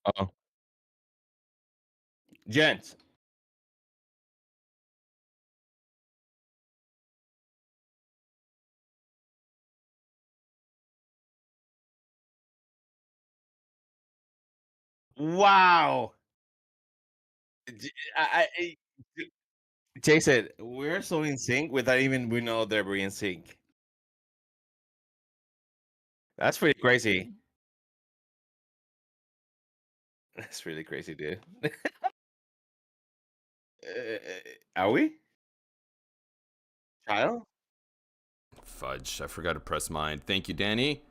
Oh, Gents. Wow. J- J- Jason, we're so in sync without even we know that we're in sync. That's pretty crazy. That's really crazy, dude. Are we? Child? Fudge. I forgot to press mine. Thank you, Danny.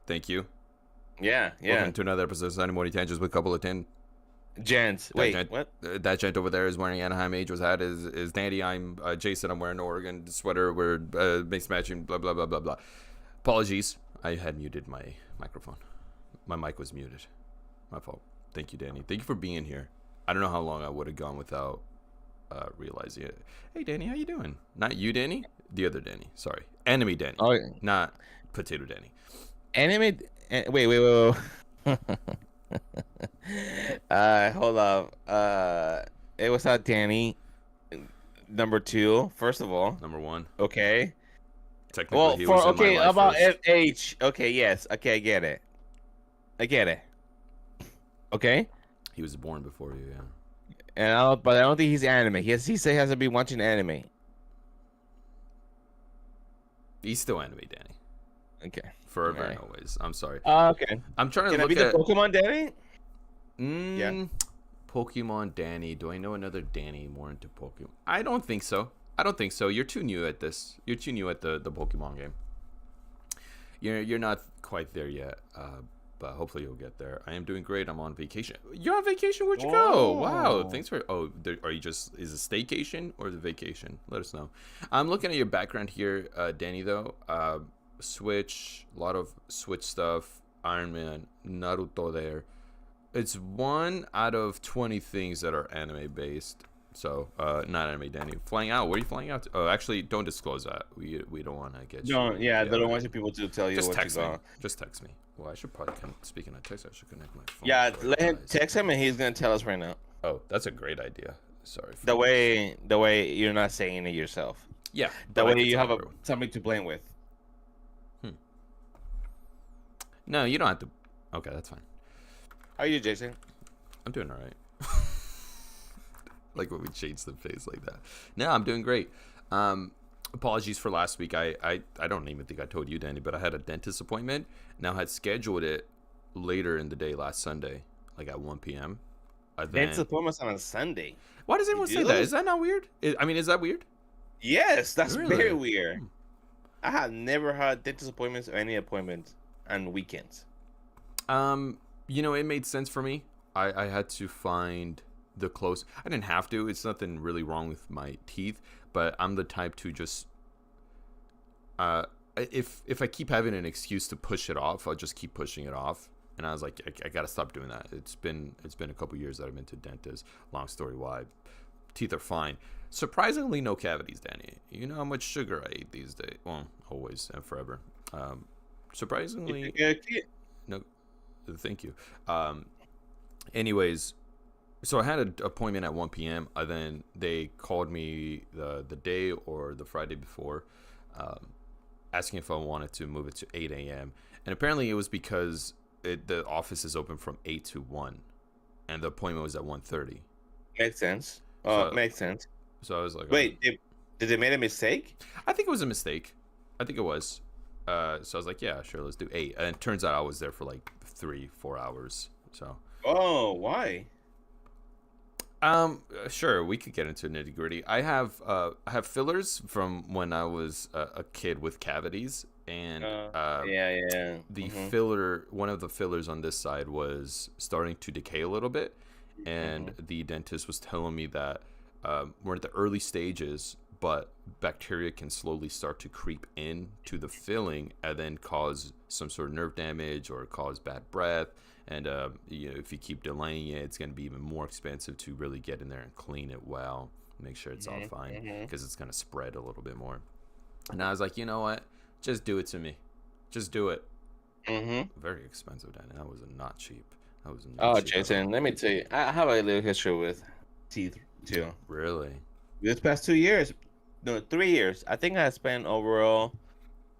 Thank you. Yeah, Welcome yeah. to another episode of Sunday Morning Tangents with a couple of 10. Gents. That Wait, gent, what? that gent over there is wearing Anaheim Angels hat. Is Danny? I'm Jason. I'm wearing an Oregon sweater. We're mixed matching. Blah blah blah blah blah. Apologies. I had muted my microphone. My mic was muted. My fault. Thank you, Danny. Thank you for being here. I don't know how long I would have gone without realizing it. Hey, Danny, how you doing? Not you, Danny. The other Danny. Sorry, enemy Danny, Oh, not potato Danny. anime. Wait. Hold up. It was not Danny. Number two, first of all. Number one. Okay. Technically, Well, he was for in my okay life about first. FH. Okay, yes. Okay, I get it. I get it. Okay. He was born before you, yeah. But I don't think he's anime. He say he hasn't been watching anime. He's still anime Danny. Okay. All Forever and right. always. I'm sorry. Okay. I'm trying to Can I be look the at Pokemon Danny? Yeah. Pokemon Danny. Do I know another Danny more into Pokemon? I don't think so. I don't think so. You're too new at this. You're too new at the Pokemon game. You're not quite there yet. But hopefully you'll get there. I am doing great. I'm on vacation. You're on vacation? Where'd you go? Wow. Oh. Thanks for. Oh, are you just? Is it staycation or the vacation? Let us know. I'm looking at your background here, Danny. Though, Switch, a lot of Switch stuff. Iron Man, Naruto. There. It's one out of 20 things that are anime based. So, not anime, Danny. Flying out. Where are you flying out to? Oh, actually, don't disclose that. We don't want to get you. Don't. Yeah, they don't Okay. want people to tell you Just what to text me. go. Just text me. Well, I should probably speaking of text, I should connect my phone Yeah, before let it him dies. text him and he's gonna tell us right now. Oh, that's a great idea. Sorry, folks. The way you're not saying it yourself. Yeah, That but I way could you tell have everyone. something to blame with. Hmm. No, you don't have to. Okay, that's fine. How are you, Jason? I'm doing all right. Like when we change the face like that. No, I'm doing great. Apologies for last week. I don't even think I told you, Danny, but I had a dentist appointment. Now I had scheduled it later in the day last Sunday, like at 1 p.m. Dentist Then appointments on a Sunday. why does You anyone say that? do? Is that not weird? I mean, is that weird? Yes, that's very Really? weird. Hmm. I have never had dentist appointments or any appointments on weekends. It made sense for me. I had to find the close. I didn't have to. It's nothing really wrong with my teeth, but I'm the type to just uh if I keep having an excuse to push it off, I'll just keep pushing it off. And I was like, I gotta stop doing that. It's been a couple years that I've been to dentist. Long story why. Teeth are fine. Surprisingly, no cavities, Danny. You know how much sugar I eat these days. Well, always and forever. Um, If you surprisingly, get a kid. no. Thank you. Anyways, so I had an appointment at 1 p.m. Then they called me the day or the Friday before, um, asking if I wanted to move it to 8 a.m. And apparently it was because the office is open from 8 to 1, and the appointment was at 1:30. Makes sense. So Makes sense. so I was like, Wait, did they make a mistake? I think it was a mistake. I think it was. So I was like, yeah, sure, let's do 8. And it turns out I was there for like 3-4 hours. So Why? sure, we could get into nitty gritty. I have fillers from when I was a kid with cavities, and Yeah. the Mm-hmm. filler, one of the fillers on this side was starting to decay a little bit, Mm-hmm. and the dentist was telling me that we're at the early stages, but bacteria can slowly start to creep in to the filling and then cause some sort of nerve damage or cause bad breath. And if you keep delaying it, it's going to be even more expensive to really get in there and clean it well, make sure it's all fine, Mm-hmm. because it's going to spread a little bit more. And I was like, you know what? Just do it to me. Just do it. Mm-hmm. Very expensive, Danny. That was not cheap. I was not Oh, cheap at all. Jason, let me tell you, I have a little history with teeth too. Really? This past 2 years, no, 3 years, I think I spent overall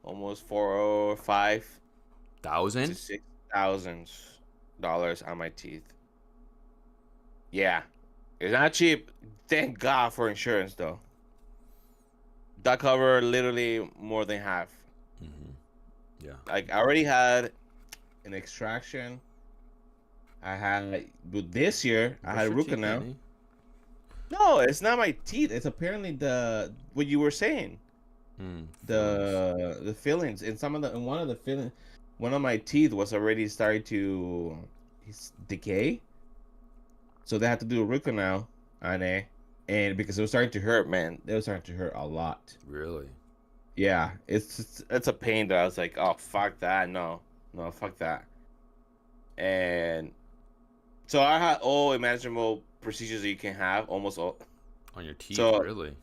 almost 4 or 5 to Thousand? $6,000 on my teeth. Yeah, it's not cheap. Thank God for insurance though. That covered literally more than half. Mm-hmm. Yeah. Like I already had an extraction. I had, but this year I Brush had your root teeth, canal. Danny. No, it's not my teeth. It's apparently the what you were saying. Feelings. The fillings in some of the in one of the filling, one of my teeth was already starting to decay, so they had to do a root canal on it, and because it was starting to hurt, man, it was starting to hurt a lot. Really? Yeah, it's a pain that I was like, oh fuck that, no, no, fuck that, and so I had all imaginable procedures that you can have, almost all. On your teeth, So really?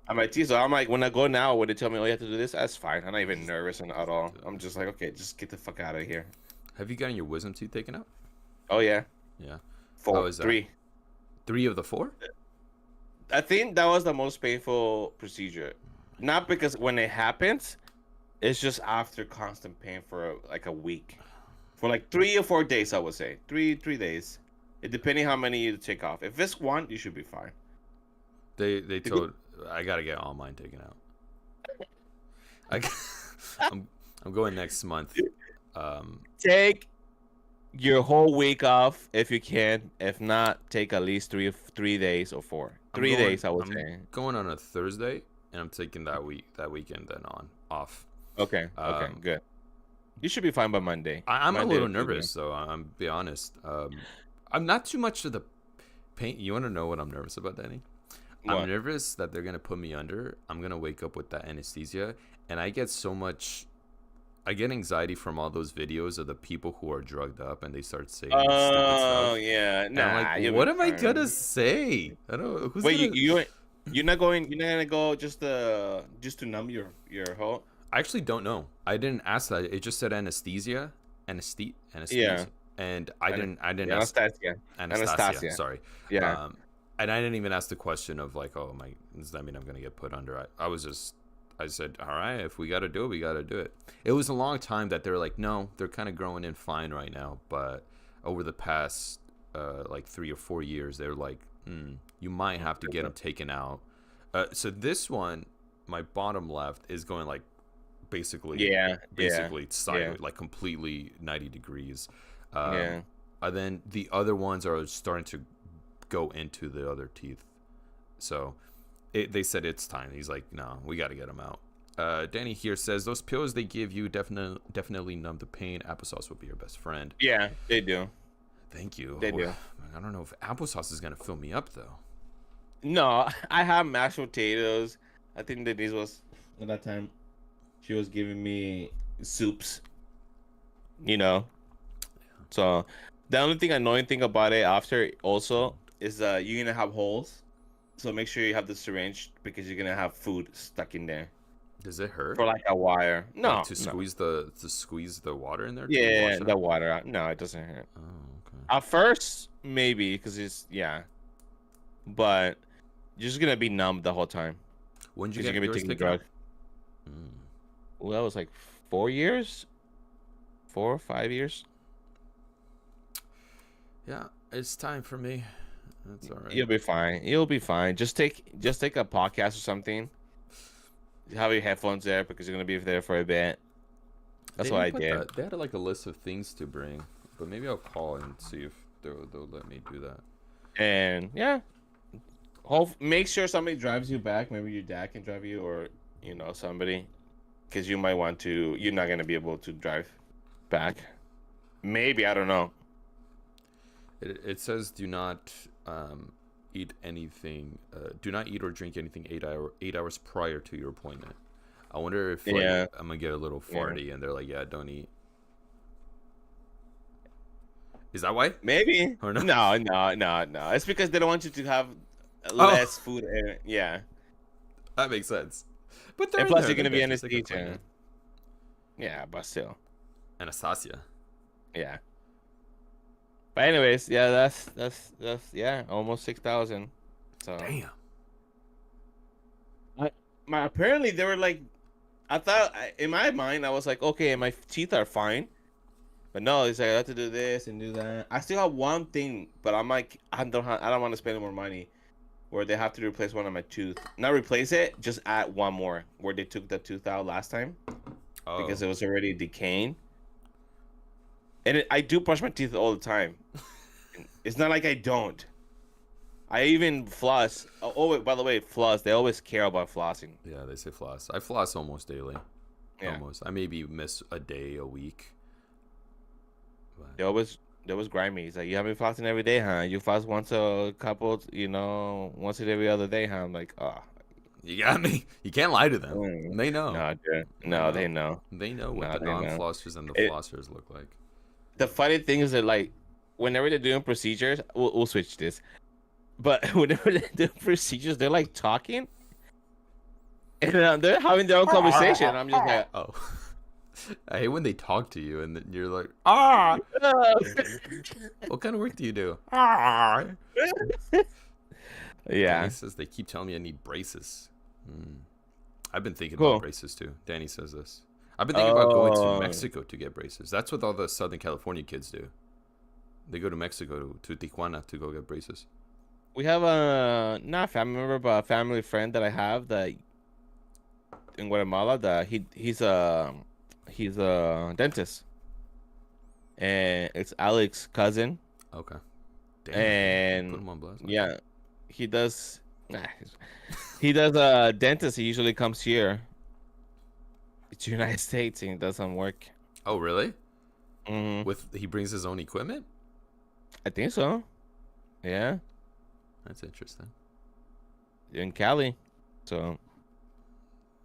on my teeth, so I'm like, when I go now, when they tell me, oh, you have to do this, that's fine. I'm not even Just nervous at all. do I'm it. just like, okay, just get the fuck out of here. Have you gotten your wisdom teeth taken out? Oh yeah, Yeah. How four, is that? three. 3 of the 4? I think that was the most painful procedure. Not because when it happens, it's just after constant pain for like a week, for like 3 or 4 days. I would say 3 days. It depending how many you take off. If it's one, you should be fine. They The good- told I gotta get all mine taken out. I I'm I'm going next month. Um, Take your whole week off if you can. If not, take at least 3 days or four. I'm 3 days, I would I'm say. going on a Thursday, and I'm taking that weekend then on off. Okay, okay, Um, good. You should be fine by Monday. I'm a Monday or little Tuesday. nervous, so I'm be honest. I'm not too much of the pain. You want to know what I'm nervous about, Danny? I'm What? nervous that they're gonna put me under. I'm gonna wake up with that anesthesia, and I get so much. I get anxiety from all those videos of the people who are drugged up and they start saying stupid Oh stuff, yeah, and I'm like, nah, you'll be what am I gonna fine. say? I don't. Who's Wait, gonna? you're not going. You're not gonna go just to numb your whole. I actually don't know. I didn't ask that. It just said Yeah, anesthesia, and and I didn't yeah, ask Anastasia, Anastasia. Anastasia. Sorry, Yeah. um, and I didn't even ask the question of like, oh my, does that mean I'm gonna get put under? I was just, I said, all right, if we gotta do it, we gotta do it. It was a long time that they're like, no, they're kind of growing in fine right now, but over the past like 3 or 4 years, they're like, you might have to get them taken out. So this one, my bottom left is going like basically Yeah, yeah, basically yeah, sideways, like completely 90 degrees. Um, yeah. and then the other ones are starting to go into the other teeth. So they said it's time. He's like, no, we got to get them out. Danny here says those pills they give you definitely numb the pain. Applesauce will be your best friend. Yeah, they do. Thank you. They do. I don't know if applesauce is gonna fill me up though. No, I have mashed potatoes. I think that this was at that time. She was giving me soups, you know. So the only thing annoying thing about it after also is you're gonna have holes. So make sure you have the syringe because you're gonna have food stuck in there Does it hurt? for like a wire. Like No, to no. squeeze the water in there to Yeah, wash it the out? water out. No, it doesn't hurt. Oh, okay. At first, maybe because it's yeah, but you're just gonna be numb the whole time When did you because you're get gonna be yours taking the taken drug. out? Mm. Well, that was like 4 years, 4 or 5 years. Yeah, it's time for me. That's all right. You'll be fine. You'll be fine. Just take a podcast or something. Have your headphones there because you're gonna be there for a bit. They That's what didn't I put did. that. They had like a list of things to bring, but maybe I'll call and see if they'll let me do that. And yeah, make sure somebody drives you back. Maybe your dad can drive you, or somebody, because you might want to. You're not gonna be able to drive back. Maybe I don't know. It says do not eat anything. Do not eat or drink anything 8 hours prior to your appointment. I wonder if like Yeah, I'm gonna get a little yeah. farty and they're like, yeah, don't eat. Is that why? Maybe. Or no? No, no, no, no. It's because they don't want you to have Oh, less food. Yeah, that makes sense. But they're and in plus there. you're They gonna be got you. They can anesthesia. claim Yeah, but still, Anastasia. yeah. But anyways, yeah, that's yeah, almost 6,000. So Damn. I, my apparently they were like, I thought in my mind I was like, okay, my teeth are fine. But no, it's like I have to do this and do that. I still have one thing, but I'm like, I don't want to spend more money. Where they have to replace one of my tooth. Not replace it, just add one more. Where they took the tooth out last time because Oh. it was already decaying. And I do brush my teeth all the time. It's not like I don't. I even floss. Wait, by the way, floss. They always care about flossing. Yeah, they say floss. I floss almost daily. Yeah. Almost. I maybe miss a day a week. But They always grind me. He's like, you haven't been flossing every day, huh? You floss once a couple, once every other day, huh? I'm like, oh. you got me. You can't lie to them. Mm. They know. No, dude. They No, know. they know. They know what No, the they know. non-flossers and the It, flossers look like. the funny thing is that like, whenever they're doing procedures, we'll switch this. But whenever they're doing procedures, they're like talking, and they're having their own conversation. And I'm just like, Oh. I hate when they talk to you and then you're like, ah. What kind of work do you do? Ah. yeah, Danny says they keep telling me I need braces. I've been thinking about cool. braces too. Danny says this. I've been thinking about going to Oh, Mexico to get braces. That's what all the Southern California kids do. They go to Mexico to Tijuana to go get braces. we have a not a family member, but a family friend that I have that in Guatemala. That he's a dentist, and it's Alex's cousin. Okay. Damn. Put And them on blast. yeah, he does. He does dentist. He usually comes here to the United States and he does some work. Oh, really? Hmm. He brings his own equipment? I think so. Yeah, That's interesting. in Cali. So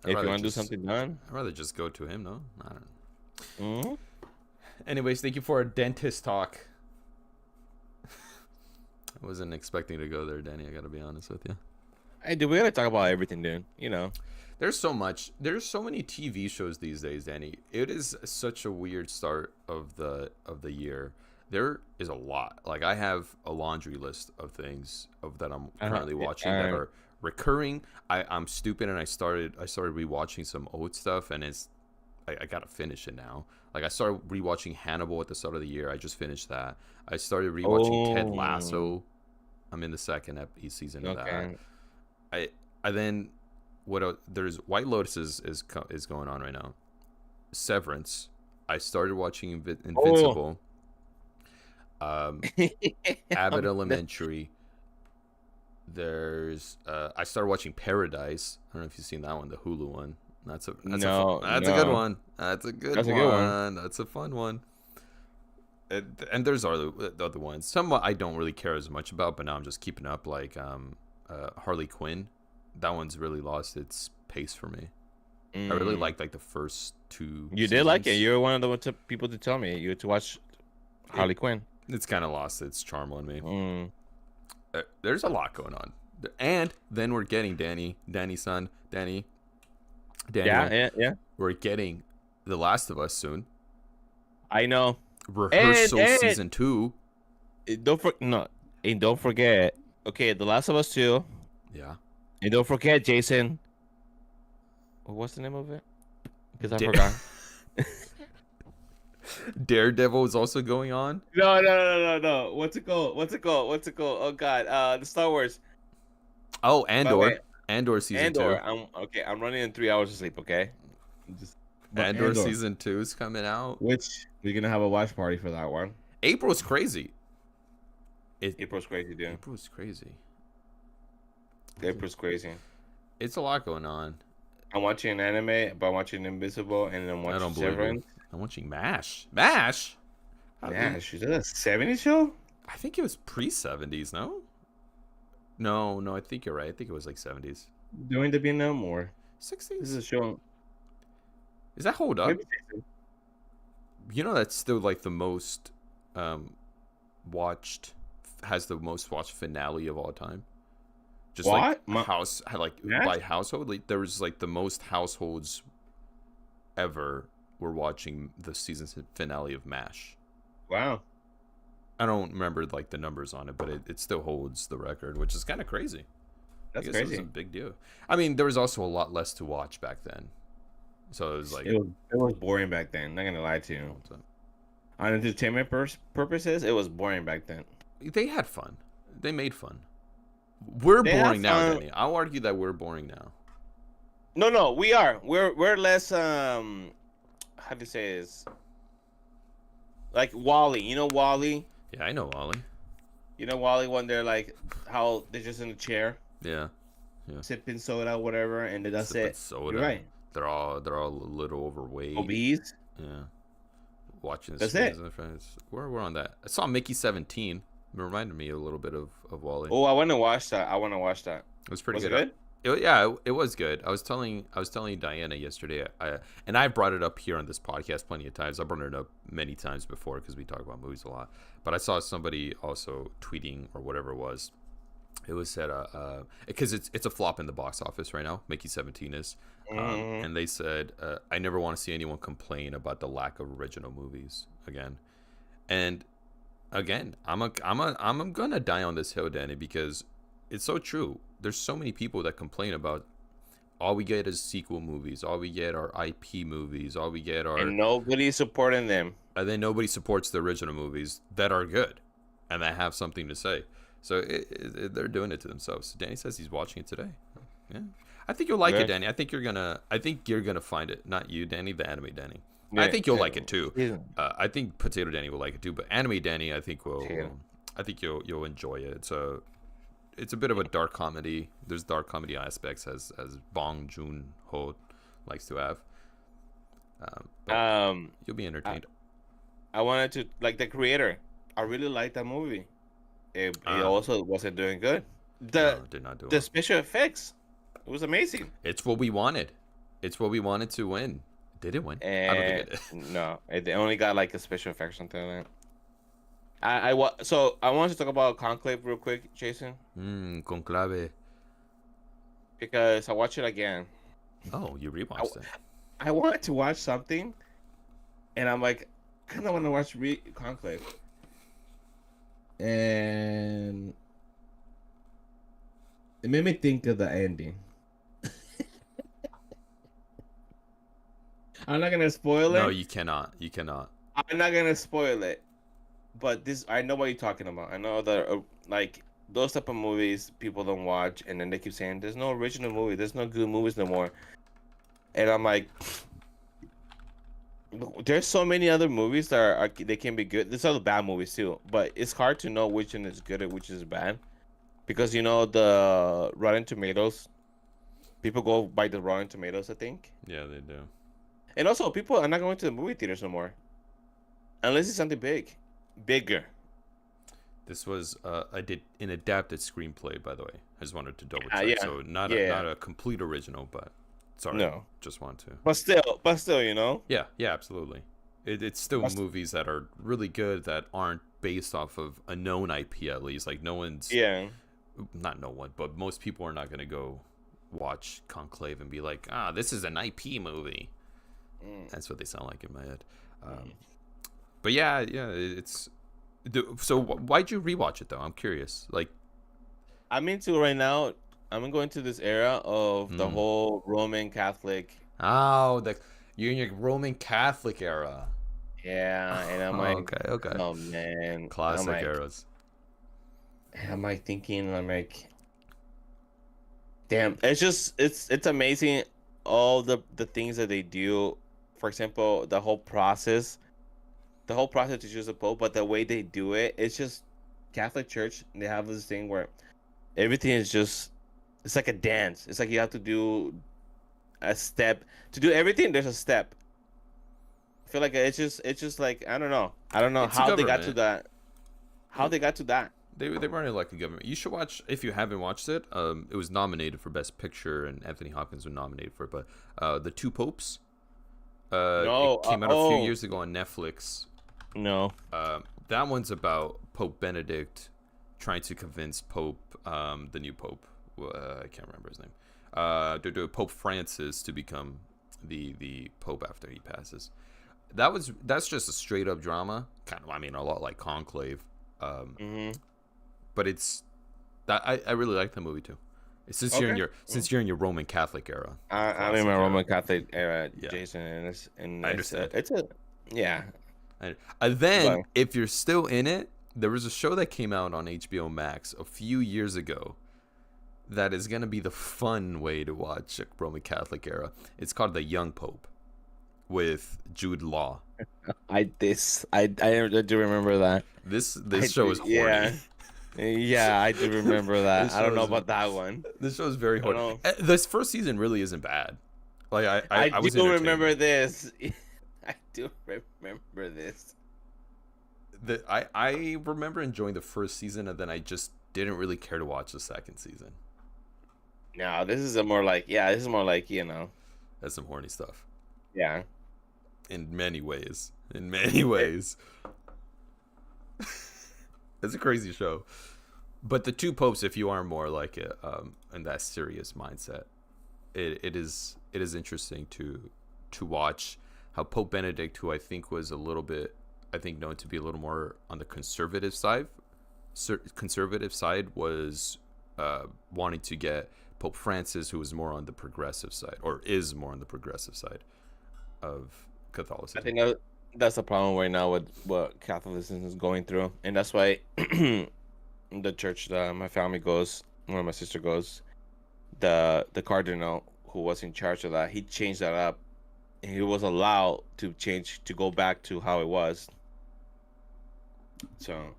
I'd if you rather want to do just something done, I'd rather just go to him, no? I don't know. hmm Anyways, thank you for our dentist talk. I wasn't expecting to go there, Danny. I gotta be honest with you. hey, dude, we gotta talk about everything, dude. There's so much. There's so many TV shows these days, Danny. It is such a weird start of the year. There is a lot. Like I have a laundry list of things that I'm currently watching that are recurring. I'm stupid and I started rewatching some old stuff and I gotta finish it now. Like I started rewatching Hannibal at the start of the year. I just finished that. I started rewatching Ted Lasso. I'm in the second season of that. I then there's White Lotus is going on right now. Severance. I started watching Invincible. Abbott Elementary. There's I started watching Paradise. I don't know if you've seen that one, the Hulu one. That's a good one. That's a good one. That's a fun one. And there's the other ones. Some I don't really care as much about, but now I'm just keeping up. Like Harley Quinn, that one's really lost its pace for me. I really liked like the first two. You did like it. You were one of the people to tell me you had to watch Harley Quinn. It's kind of lost its charm on me. Mm. There's a lot going on, and then we're getting Danny. Yeah. We're getting The Last of Us soon. I know. Rehearsal season 2. Don't forget. Okay, The Last of Us 2. Yeah. And don't forget, Jason. What's the name of it? Because I forgot. Daredevil is also going on. No. What's it called? Oh God. The Star Wars. Oh, Andor. Andor season 2. I'm running in 3 hours of sleep. Okay. Andor season 2 is coming out. Which we're gonna have a watch party for that one. April's crazy. April's crazy, dude. April's crazy. April's crazy. It's a lot going on. I'm watching an anime, but I'm watching Invisible, and I'm watching Severance. I'm watching MASH. MASH? MASH? Is that a 70s show? I think it was pre-70s, no? No, I think you're right. I think it was like 70s. Doing to be no more. 60s? This is a show. Is that hold up? Maybe. You know that's still like the most watched, has the most watched finale of all time. Just what? By household, like there was like the most households ever were watching the season finale of MASH. Wow. I don't remember like the numbers on it, but it still holds the record, which is kind of crazy. I That's guess it was a crazy. big deal. I mean, there was also a lot less to watch back then, so it was like It was boring back then. Not gonna lie to a you. long time. On entertainment purposes, it was boring back then. They had fun. They made fun. We're They had boring now, fun. Danny. I'll argue that we're boring now. No, no, we are. We're less how do you say this? Like Wally. You know Wally? Yeah, I know Ollie. You know Wally when they're like how they're just in a chair Yeah, yeah. sipping soda, whatever, and then that's Sipping it. You're soda. right. They're all a little overweight. Obese. Yeah. Watching the That's streams it. and friends. We're on that. I saw Mickey 17. It reminded me a little bit of Wally. Oh, I want to watch that. I want to watch that. It was pretty Was it good. good? Yeah, it was good. I was telling Diana yesterday. And I brought it up here on this podcast plenty of times. I brought it up many times before because we talk about movies a lot. But I saw somebody also tweeting or whatever it was. It was said because it's a flop in the box office right now. Mickey 17 is, and they said I never want to see anyone complain about the lack of original movies again. And again, I'm gonna die on this hill, Danny, because it's so true. There's so many people that complain about all we get is sequel movies, all we get are IP movies, all we get are, And nobody's supporting them. and then nobody supports the original movies that are good and that have something to say. So they're doing it to themselves. Danny says he's watching it today. Yeah, I think you'll like it, Yeah. Danny. I think you're gonna find it. Not you, Danny, the anime Danny. I Yeah, think you'll yeah. like it too. Yeah. I think Potato Danny will like it too, but Anime Danny, I think Yeah. I think you'll enjoy it. It's a bit of a dark comedy. There's dark comedy aspects as Bong Joon Ho likes to have. But you'll be I, entertained. I wanted to like the creator. I really liked that movie. It Um, also wasn't doing good. no, did not do The it. special effects, it was amazing. It's what we wanted. It's what we wanted to win. Did it win? I don't think And it did. no, they only got like a special effect or something like that. So I wanted to talk about Conclave real quick, Jason, Conclave. because I watched it again. Oh, you rewatched it. I wanted to watch something, and I'm like, kind of want to watch Conclave, and it made me think of the ending. I'm not gonna spoil No, it. you cannot. You cannot. I'm not gonna spoil it, but I know what you're talking about. I know that like those type of movies people don't watch, and then they keep saying there's no original movie, there's no good movies no more, and I'm like, there's so many other movies that they can be good. There's other bad movies too, but it's hard to know which one is good and which is bad, because the Rotten Tomatoes, people go by the Rotten Tomatoes, I think, Yeah, they do. and also people are not going to the movie theaters no more, unless it's something bigger. This was an adapted screenplay, by the way. I just wanted to double check. Yeah, So not yeah. a complete original, but sorry, No. just want to. But still, Yeah, yeah, absolutely. It's still Must- movies that are really good that aren't based off of a known IP at least. Like no one's, yeah. not no one, but most people are not gonna go watch Conclave and be like, this is an IP movie. Mm. That's what they sound like in my head. But yeah, it's. So why'd you rewatch it though? I'm curious. Like, I'm into right now. I'm going to this era of the whole Roman Catholic. you're in your Roman Catholic era. Yeah, and I'm like, okay. oh man, Classic I'm like, eras. I'm like thinking, I'm like, damn, it's amazing all the things that they do. For example, the whole process to choose a pope, but the way they do it, it's just Catholic Church. They have this thing where everything is just, it's like a dance. It's like you have to do a step to do everything. There's a step. I feel like it's just like I don't know It's a how they got to government. that. How they got to that. They run it like a government. You should watch if you haven't watched it. It was nominated for Best Picture, and Anthony Hopkins was nominated for it. But the Two Popes. No, it came out a few years ago on Netflix. No. That one's about Pope Benedict trying to convince the new Pope. I can't remember his name. To Pope Francis to become the Pope after he passes. That's just a straight up drama. Kind of, I mean, a lot like Conclave. Mm-hmm. But it's that I really like the movie too. Okay. Since you're in your Roman Catholic era, I'm in classic my era. Roman Catholic era, Yeah, Jason, and I understand. it's a yeah. And then, But if you're still in it, there was a show that came out on HBO Max a few years ago that is going to be the fun way to watch a Roman Catholic era. It's called The Young Pope with Jude Law. I do remember that. This show is horny. Yeah. Yeah, I do remember that. this I don't show know is about that one. this show is very I don't horny. know. This first season really isn't bad. Like I I do was entertained. remember this. I do remember this. I remember enjoying the first season, and then I just didn't really care to watch the second season. No, this is a more like yeah, this is more like, That's some horny stuff yeah. in many ways. In many ways, it's a crazy show. But the two popes, if you are more like it, in that serious mindset, it is interesting to watch how Pope Benedict, who I think was a little bit, I think known to be a little more on the conservative side, was wanting to get Pope Francis, who was more on the progressive side, or is more on the progressive side of I Catholicism. think that's the problem right now with what Catholicism is going through, and that's why the church that my family goes, where my sister goes, the cardinal who was in charge of that, he changed that up. And he was allowed to change to go back to how it was. So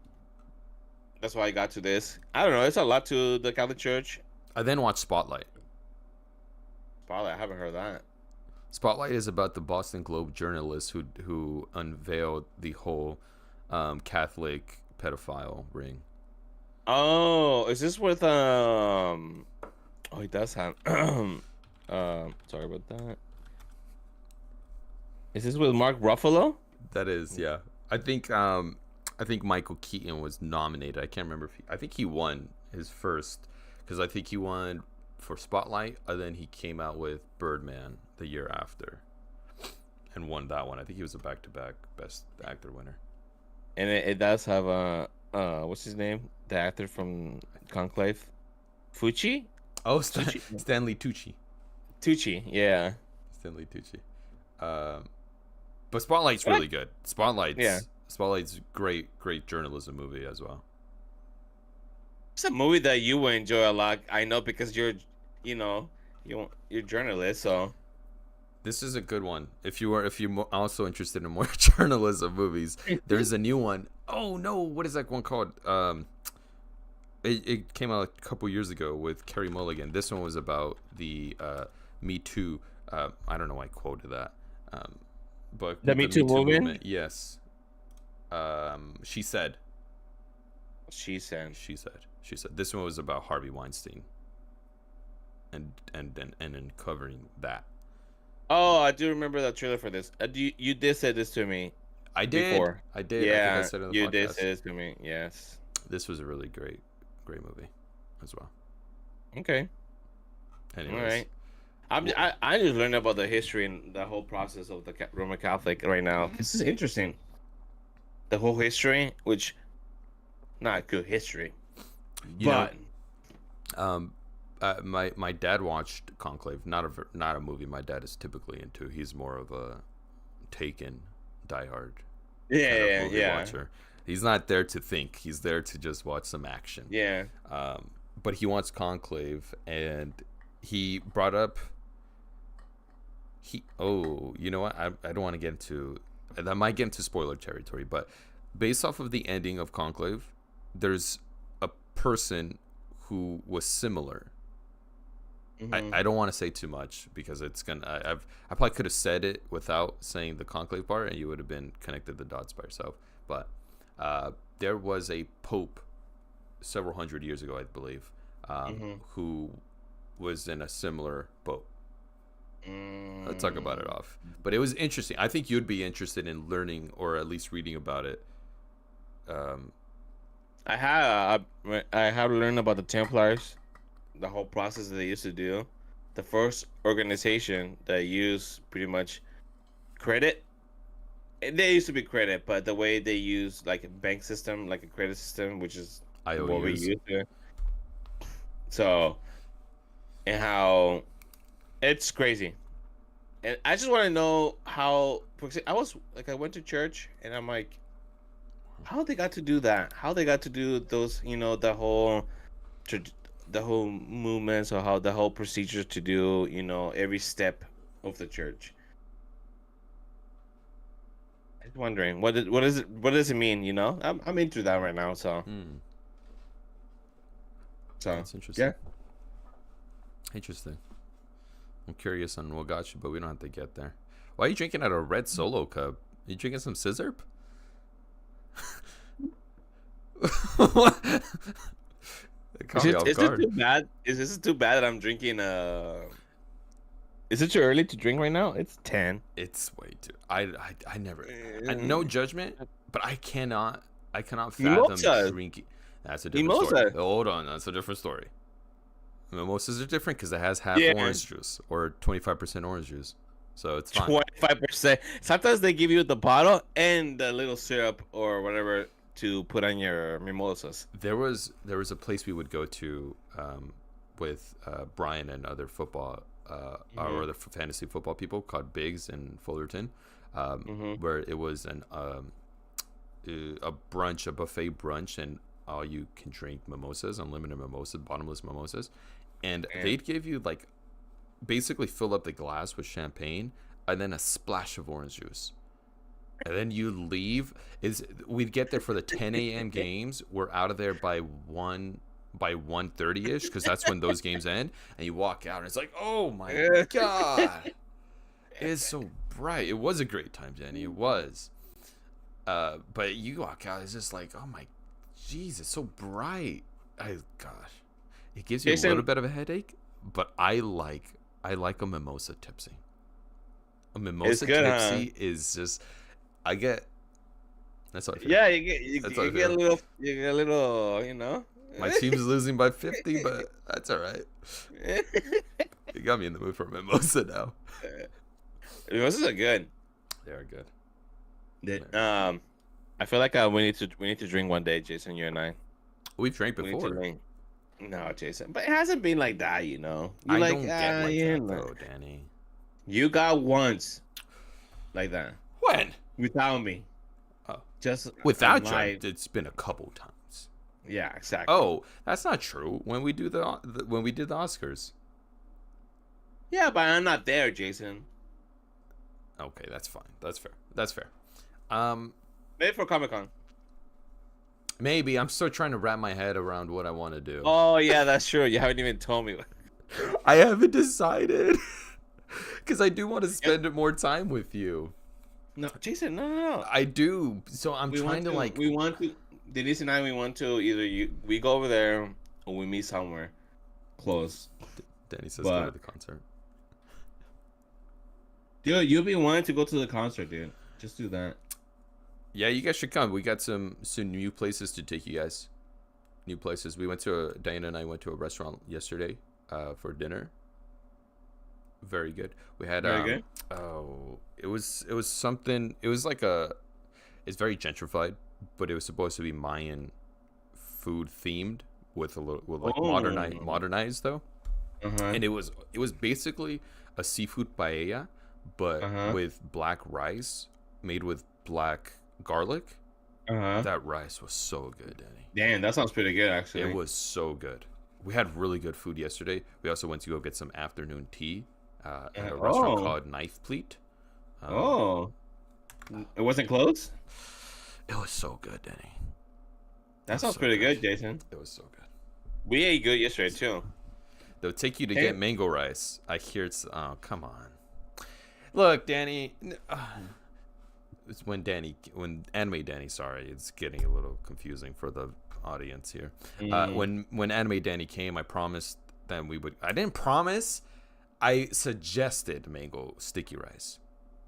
that's why I got to this. I don't know. It's a lot to the Catholic Church. I then watched Spotlight. Probably I haven't heard that. Spotlight is about the Boston Globe journalist who unveiled the whole Catholic pedophile ring. Oh, is this with Oh, he does have. Sorry about that. Is this with Mark Ruffalo? That is, yeah. I think Michael Keaton was nominated. I can't remember if I think he won his first, because I think he won for Spotlight, and then he came out with Birdman the year after and won that one. I think he was a back-to-back Best Actor winner. And it does have what's his name? The actor from Conclave, Fucci. Oh, Tucci? Stanley Tucci. Tucci, yeah. Stanley Tucci. But Spotlight's really good. Spotlight's great journalism movie as well. It's a movie that you will enjoy a lot. I know because you're a journalist, so This is a good one. If you're also interested in more journalism movies, there's a new one. Oh no, what is that one called? It came out a couple years ago with Carey Mulligan. This one was about the Me Too. I don't know why I quoted that. But the Me Too movement. Yes. She said. She said. This one was about Harvey Weinstein. And uncovering that. Oh, I do remember that trailer for this. You did say this to me. I did. Before. I did. Yeah, I think I said it on the you podcast. did say this to me. Yes. This was a really great movie as well. Okay. Anyways. All right. I just learned about the history and the whole process of the Roman Catholic right now. This is interesting. The whole history, which not good history, but my dad watched Conclave, not a movie my dad is typically into. He's more of a Taken, diehard movie watcher. He's not there to think. He's there to just watch some action. Yeah. But he wants Conclave, and he brought up. You know what? I don't want to get into. That might get into spoiler territory, but based off of the ending of Conclave, there's a person who was similar. Mm-hmm. I don't want to say too much because it's gonna. I probably could have said it without saying the Conclave part, and you would have been connected the dots by yourself. But there was a pope several hundred years ago, I believe, who was in a similar boat. Let's talk about it off. But it was interesting. I think you'd be interested in learning or at least reading about it. I have learned about the Templars, the whole process that they used to do. The first organization that used pretty much credit They used to be credit, but the way they use like a bank system, like a credit system, which is what we IOUs. use here. So, and how it's crazy. And I just want to know how. Because I was like, I went to church, and I'm like, how they got to do that? How they got to do those? Tr- the whole movements, or how the whole procedure to do, every step of the church. I'm just wondering what does it mean? I'm into that right now. So Hmm. so That's interesting. yeah. Interesting. I'm curious on what got you, but we don't have to get there. Why are you drinking out of a red solo cup? Are you drinking some scissor? It Is caught me it off is it guard. too bad? Is this too bad that I'm drinking? Is it too early to drink right now? It's 10. It's way too. I never. No Mm, judgment, but I cannot fathom Mimosas, drinking. That's a different story. mimosa. Hold on, that's a different story. Mimosas are different because it has half Yeah, orange juice or 25% orange juice, so it's fine. 25%. Sometimes they give you the bottle and the little syrup or whatever to put on your mimosas. There was a place we would go to with Brian and other football or Mm-hmm. other fantasy football people called Biggs in Fullerton, Mm-hmm. where it was a brunch, a buffet brunch, and all you can drink mimosas, unlimited mimosas, bottomless mimosas, and And they'd give you like basically fill up the glass with champagne and then a splash of orange juice. And then you leave. Is we'd get there for the 10 a.m. games. We're out of there by 1:30 ish because that's when those games end. And you walk out and it's like, oh my god, it's so bright. It was a great time, Jenny. It was. But you walk out, it's just like, oh my, jeez, it's so bright. Gosh, it gives you a little Jason, bit of a headache. But I like a mimosa tipsy. A it's mimosa good, huh? tipsy is just I get. That's how I feel. Yeah, you get you, That's how I you get a feel. little My team's losing by 50, but that's all right. You got me in the mood for a mimosa now. Mimosas are good. They are good. They- They're good. um, I feel like we need to drink one day, Jason. You and I. We've drank We need to before. drink. No, Jason, but it hasn't been like that. You I like don't get like yeah. that though, Danny. You got once like that When? without me. Oh, Just on without you, my it's been a couple times. yeah, exactly. Oh, that's not true. When we when we did the Oscars. Yeah, but I'm not there, Jason. Okay, that's fine. That's fair. That's fair. Um, Maybe for Comic Con. maybe I'm still trying to wrap my head around what I want to do. Oh yeah, that's true. You haven't even told me. I haven't decided because I do want to Yeah. spend more time with you. No, Jason, no. I do. So I'm We trying want to to. like. We want to. Denise and I. We want to either we go over there or we meet somewhere close. Danny says go to But the concert. dude, you'll be wanting to go to the concert, dude. Just do that. Yeah, you guys should come. We got some new places to take you guys. New places. We went to Diana and I went to a restaurant yesterday for dinner. Very good. We had Very good. it was something. It was like it's very gentrified, but it was supposed to be Mayan food themed with a little with like Oh. modernized though. Uh huh. And it was basically a seafood paella, Uh but huh. with black rice made with black garlic. Uh huh. That rice was so good, Danny. Damn, that sounds pretty good, It actually. was so good. We had really good food yesterday. We also went to go get some afternoon tea at a restaurant Oh. called Knife Pleat. Um, Oh. It wasn't close. it was so good, Danny. It That was sounds so pretty good. good, Jason. It was so good. We ate good yesterday too. They'll take you to Hey. get mango rice. I hear it's. Oh, come on. Look, Danny. It's when anime Danny. Sorry, it's getting a little confusing for the audience here. Mm. When anime Danny came, I promised that we would. I didn't promise. I suggested mango sticky rice.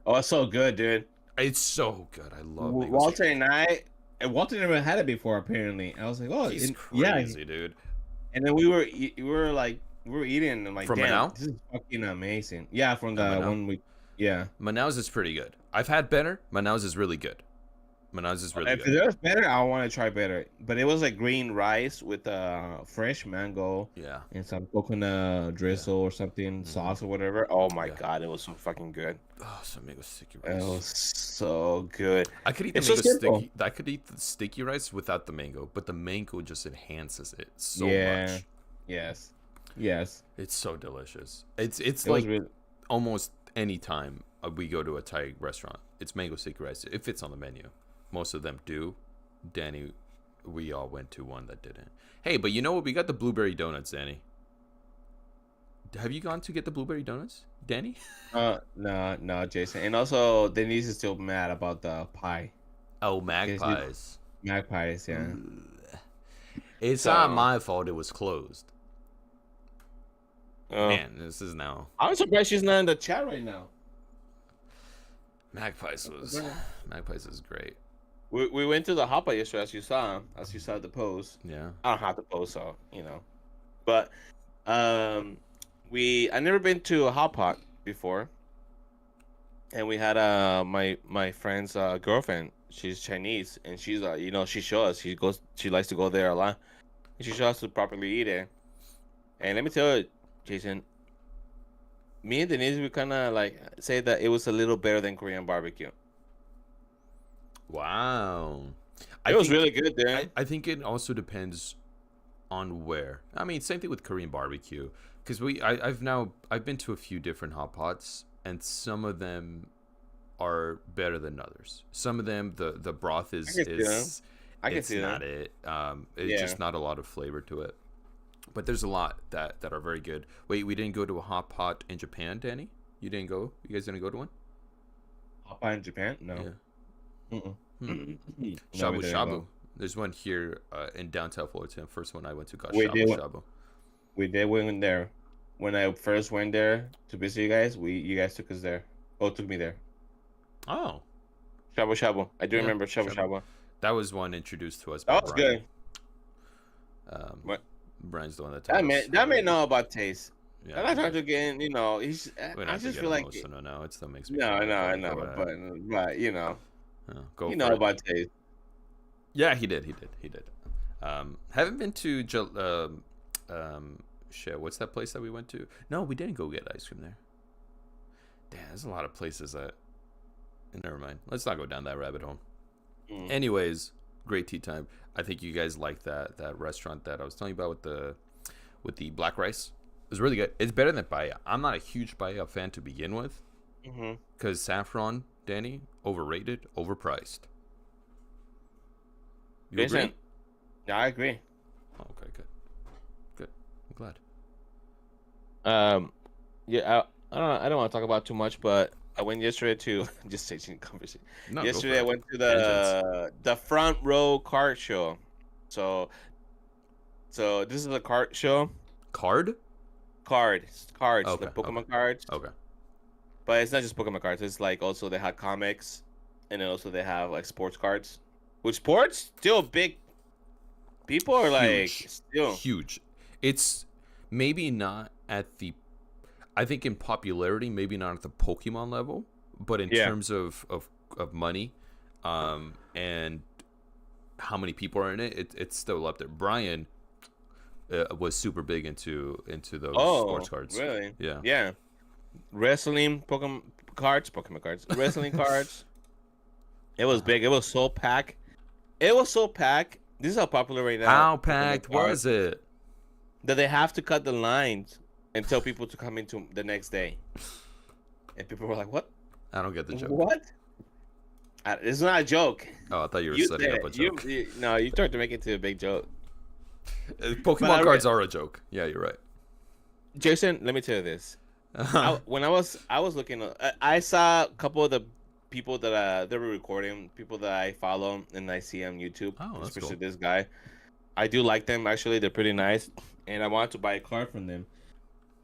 Oh, it's so good, dude. It's so good. I love mango Walter sticky. and I, and Walter never had it before. Apparently, I was like, oh, He's yeah. crazy, dude. And then we were eating, and I'm like, From damn, now? this is fucking amazing. Yeah, from Am I the now? one we, Yeah. Manaus is pretty good. I've had better. Manaus is really good. Manaus is really If good. there's better, I want to try better. But it was like green rice with fresh mango Yeah. and some coconut Yeah. drizzle or something, Mm-hmm. sauce or whatever. Oh my Yeah. god, it was so fucking good. Oh, some mango sticky It rice. was so good. I could eat the It's so mango simple. sticky. I could eat the sticky rice without the mango, but the mango just enhances it so Yeah. much. Yes. Yes. It's so delicious. It's It was like really. almost any time we go to a Thai restaurant, it's mango sticky rice if it's on the menu. Most of them do. Danny, we all went to one that didn't. Hey, but you know what? We got the blueberry donuts, Danny. Have you gone to get the blueberry donuts, Danny? No, Jason. And also, Denise is still mad about the pie. Oh, Okay, she- magpies. Magpies, yeah. It's not So, my fault it was closed. uh, Man, this is now. I'm surprised she's not in the chat right now. Magpies is great. We went to the Hapa yesterday, as you saw the post. Yeah. I don't have the post, so But I never been to a hot pot before, and we had my friend's girlfriend. She's Chinese, and she's she shows us. She likes to go there a lot, and she shows us to properly eat it. And let me tell you, Jason, me and Denise, we kind of like say that it was a little better than Korean barbecue. Wow. It was really good there. I think it also depends on where. I mean, same thing with Korean barbecue, because I've been to a few different hot pots, and some of them are better than others. Some of them the broth is I can see not that. it. It's just not a lot of flavor to it. But there's a lot that are very good. Wait, we didn't go to a hot pot in Japan, Danny? You didn't go? You guys didn't go to one? Hot pot in Japan? No. Yeah. Mm-mm. Hmm. No, Shabu we didn't shabu. go. There's one here in downtown Fullerton. First one I went to got We shabu did. shabu. We did went there. When I first went there to visit you guys, you guys took us there. Oh, took me there. Oh, Shabu shabu. I do Yeah, remember shabu shabu. shabu. that was one introduced to us by That was Brian. good. What? Brian's the one that told That us. man, know about taste. Yeah, I'm not trying to get in. He's. we don't I have to just get feel like. emotional now. It still makes me No, cry. no, I Go know, ahead. but Go you for know it. about taste. Yeah, he did. Haven't been to shit. What's that place that we went to? No, we didn't go get ice cream there. Damn, there's a lot of places that. Never mind. Let's not go down that rabbit hole. Mm. Anyways, great tea time. I think you guys like that restaurant that I was telling you about with the black rice. It was really good. It's better than paella. I'm not a huge paella fan to begin with, because saffron, Danny, overrated, overpriced. You Jason, agree? yeah, I agree. Oh, okay, good. I'm glad. Yeah, I don't want to talk about too much, but I went yesterday to just changing conversation. No, Yesterday I go for it. went to Tangents. the front row card show. So this is a card show. Card? Cards, Okay, the Pokemon cards. Okay. But it's not just Pokemon cards. It's like also they have comics, and then also they have like sports cards. Which sports still big. People are like still huge. It's maybe not at the. I think in popularity, maybe not at the Pokemon level, but in terms of money, and how many people are in it, it's still up there. Brian was super big into those sports cards. Really? Yeah. Yeah. Wrestling Pokemon cards, wrestling cards. It was big. It was so packed. This is how popular right now. How Pokemon packed cards, was it? that they have to cut the lines and tell people to come into the next day. And people were like, "What? I don't get the joke. What?" It's not a joke. Oh, I thought you were You setting said up a it. joke. No, you tried to make it to a big joke. Pokemon cards are a joke. Yeah, you're right. Jason, let me tell you this. When I was looking, I saw a couple of the people that they were recording, people that I follow and I see on YouTube, especially this guy. I do like them actually; they're pretty nice, and I wanted to buy a card from them.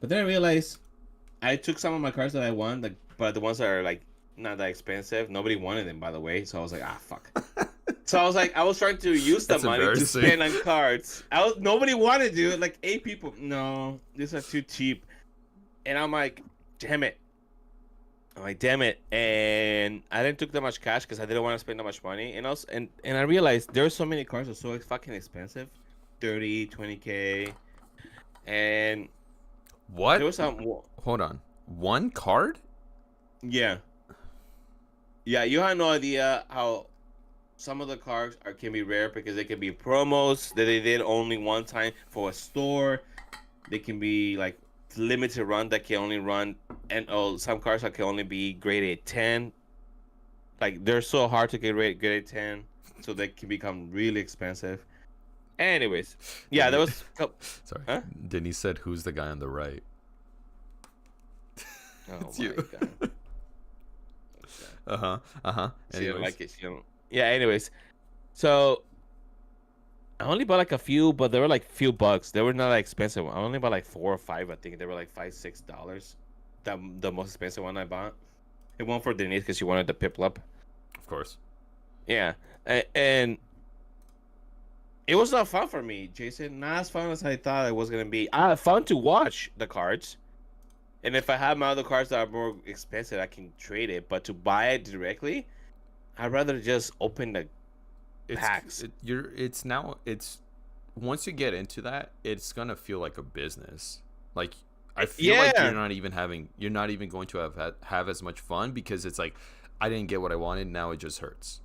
But then I realized I took some of my cards that I won, but the ones that are like not that expensive, nobody wanted them, by the way. So I was like, fuck. So I was trying to use the money to spend on cards. Nobody wanted to do it. Like 8 people, no, these are too cheap. And I'm like, damn it. I'm like, damn it. And I didn't took that much cash because I didn't want to spend that much money. And also, and I realized there's so many cars that are so fucking expensive, 30, 20K. And there What? was some, Hold on. One card? yeah, yeah. You have no idea how some of the cars can be rare because they can be promos that they did only one time for a store. They can be like limited run that can only run, and oh, some cars that can only be graded 10. Like they're so hard to get graded 10, so they can become really expensive. Anyways, yeah, there Denny, was, sorry. huh? Denny said, "Who's the guy on the right?" Oh It's my you. god. Uh huh. Uh huh. She didn't Anyways. like it. She don't. Yeah. Anyways, so I only bought like a few, but they were like few bucks. They were not like expensive. I only bought like 4 or 5. I think they were like $5, $6. The most expensive one I bought. It went for Denise because she wanted the piplup. Of course. Yeah, and it was not fun for me, Jason. Not as fun as I thought it was gonna be. Fun to watch the cards, and if I have my other cards that are more expensive, I can trade it. But to buy it directly, I'd rather just open the It's packs. it's now it's once you get into that, it's gonna feel like a business. Like I feel like Yeah. you're not even going to have as much fun because it's like I didn't get what I wanted. Now it just hurts.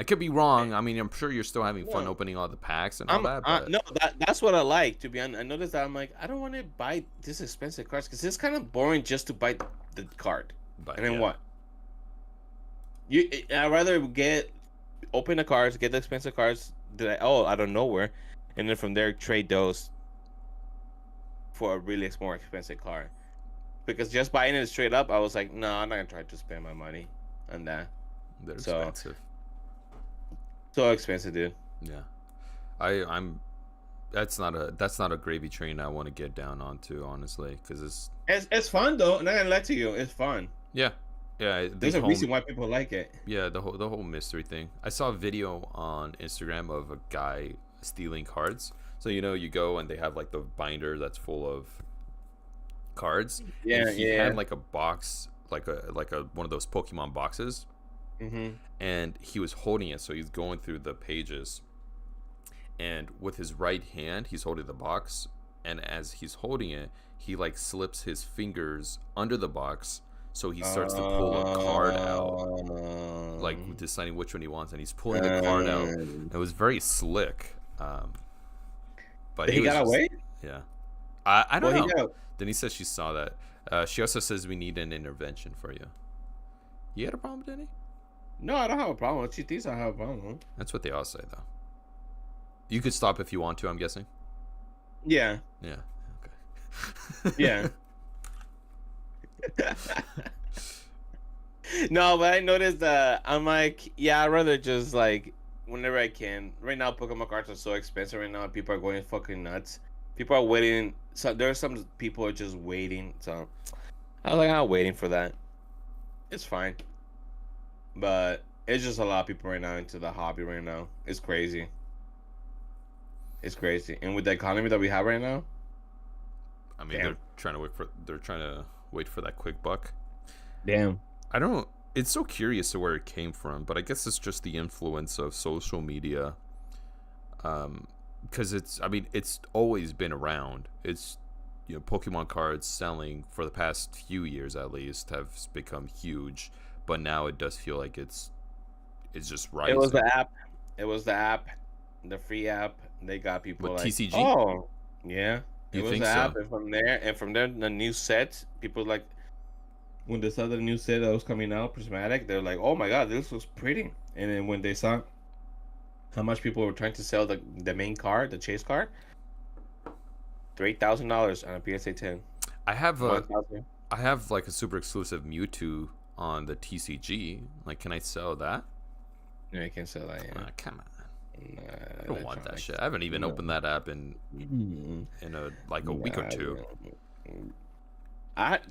I could be wrong. I mean, I'm sure you're still having fun No. opening all the packs and all that, but No, that's what I like. To be honest, I noticed that I'm like, I don't want to buy this expensive cards because it's kind of boring just to buy the card, and then yeah. what? I'd rather open the cards, get the expensive cards that out of nowhere, and then from there trade those for a really more expensive card. Because just buying it straight up, I was like, no, I'm not gonna try to spend my money on that. They're So expensive. so expensive, dude. Yeah. I'm that's not a gravy train I want to get down onto, honestly, because It's fun though. Not gonna lie to you, it's fun. yeah, There's a reason why people like it. yeah, the whole mystery thing. I saw a video on Instagram of a guy stealing cards. So you go and they have like the binder that's full of cards, and Yeah, he yeah. had like a box, like a one of those Pokemon boxes, Mm-hmm. and he was holding it. So he's going through the pages, and with his right hand, he's holding the box, and as he's holding it, he like slips his fingers under the box. So he starts to pull a card out, like deciding which one he wants, and he's pulling the card out. It was very slick, but he was got away. yeah. I don't Well, know. Denise says she saw that. She also says we need an intervention for you. You had a problem, Denny? No, I don't have a problem. She thinks I have a problem. That's what they all say, though. You could stop if you want to, I'm guessing. Yeah. Yeah. Okay. Yeah. No, but I noticed that I'm like, yeah, I'd rather just like whenever I can. Right now, Pokemon cards are so expensive right now. People are going fucking nuts. People are waiting. So there are some people are just waiting. So I was like, I'm not waiting for that. It's fine. But it's just a lot of people right now into the hobby right now. It's crazy. It's crazy. And with the economy that we have right now, I mean, damn. they're trying to wait for that quick buck. Damn. I don't. It's so curious to where it came from, but I guess it's just the influence of social media. Because it's always been around. It's Pokemon cards selling for the past few years at least have become huge, but now it does feel like it's just rising. It was the app. It was the app, the free app. They got people With like TCG? oh, yeah. It You was think the app, so? and from there, the new set. People like when they saw the new set that was coming out, prismatic. They're like, oh my god, this looks pretty. And then when they saw how much people were trying to sell the main card, the chase card, $3,000 on a PSA 10. I have 1,000. I have like a super exclusive Mewtwo on the TCG. Like, can I sell that? No, you can't sell that. Yeah. Come on. Nah, I don't want that shit. I haven't even opened that app in a week or two.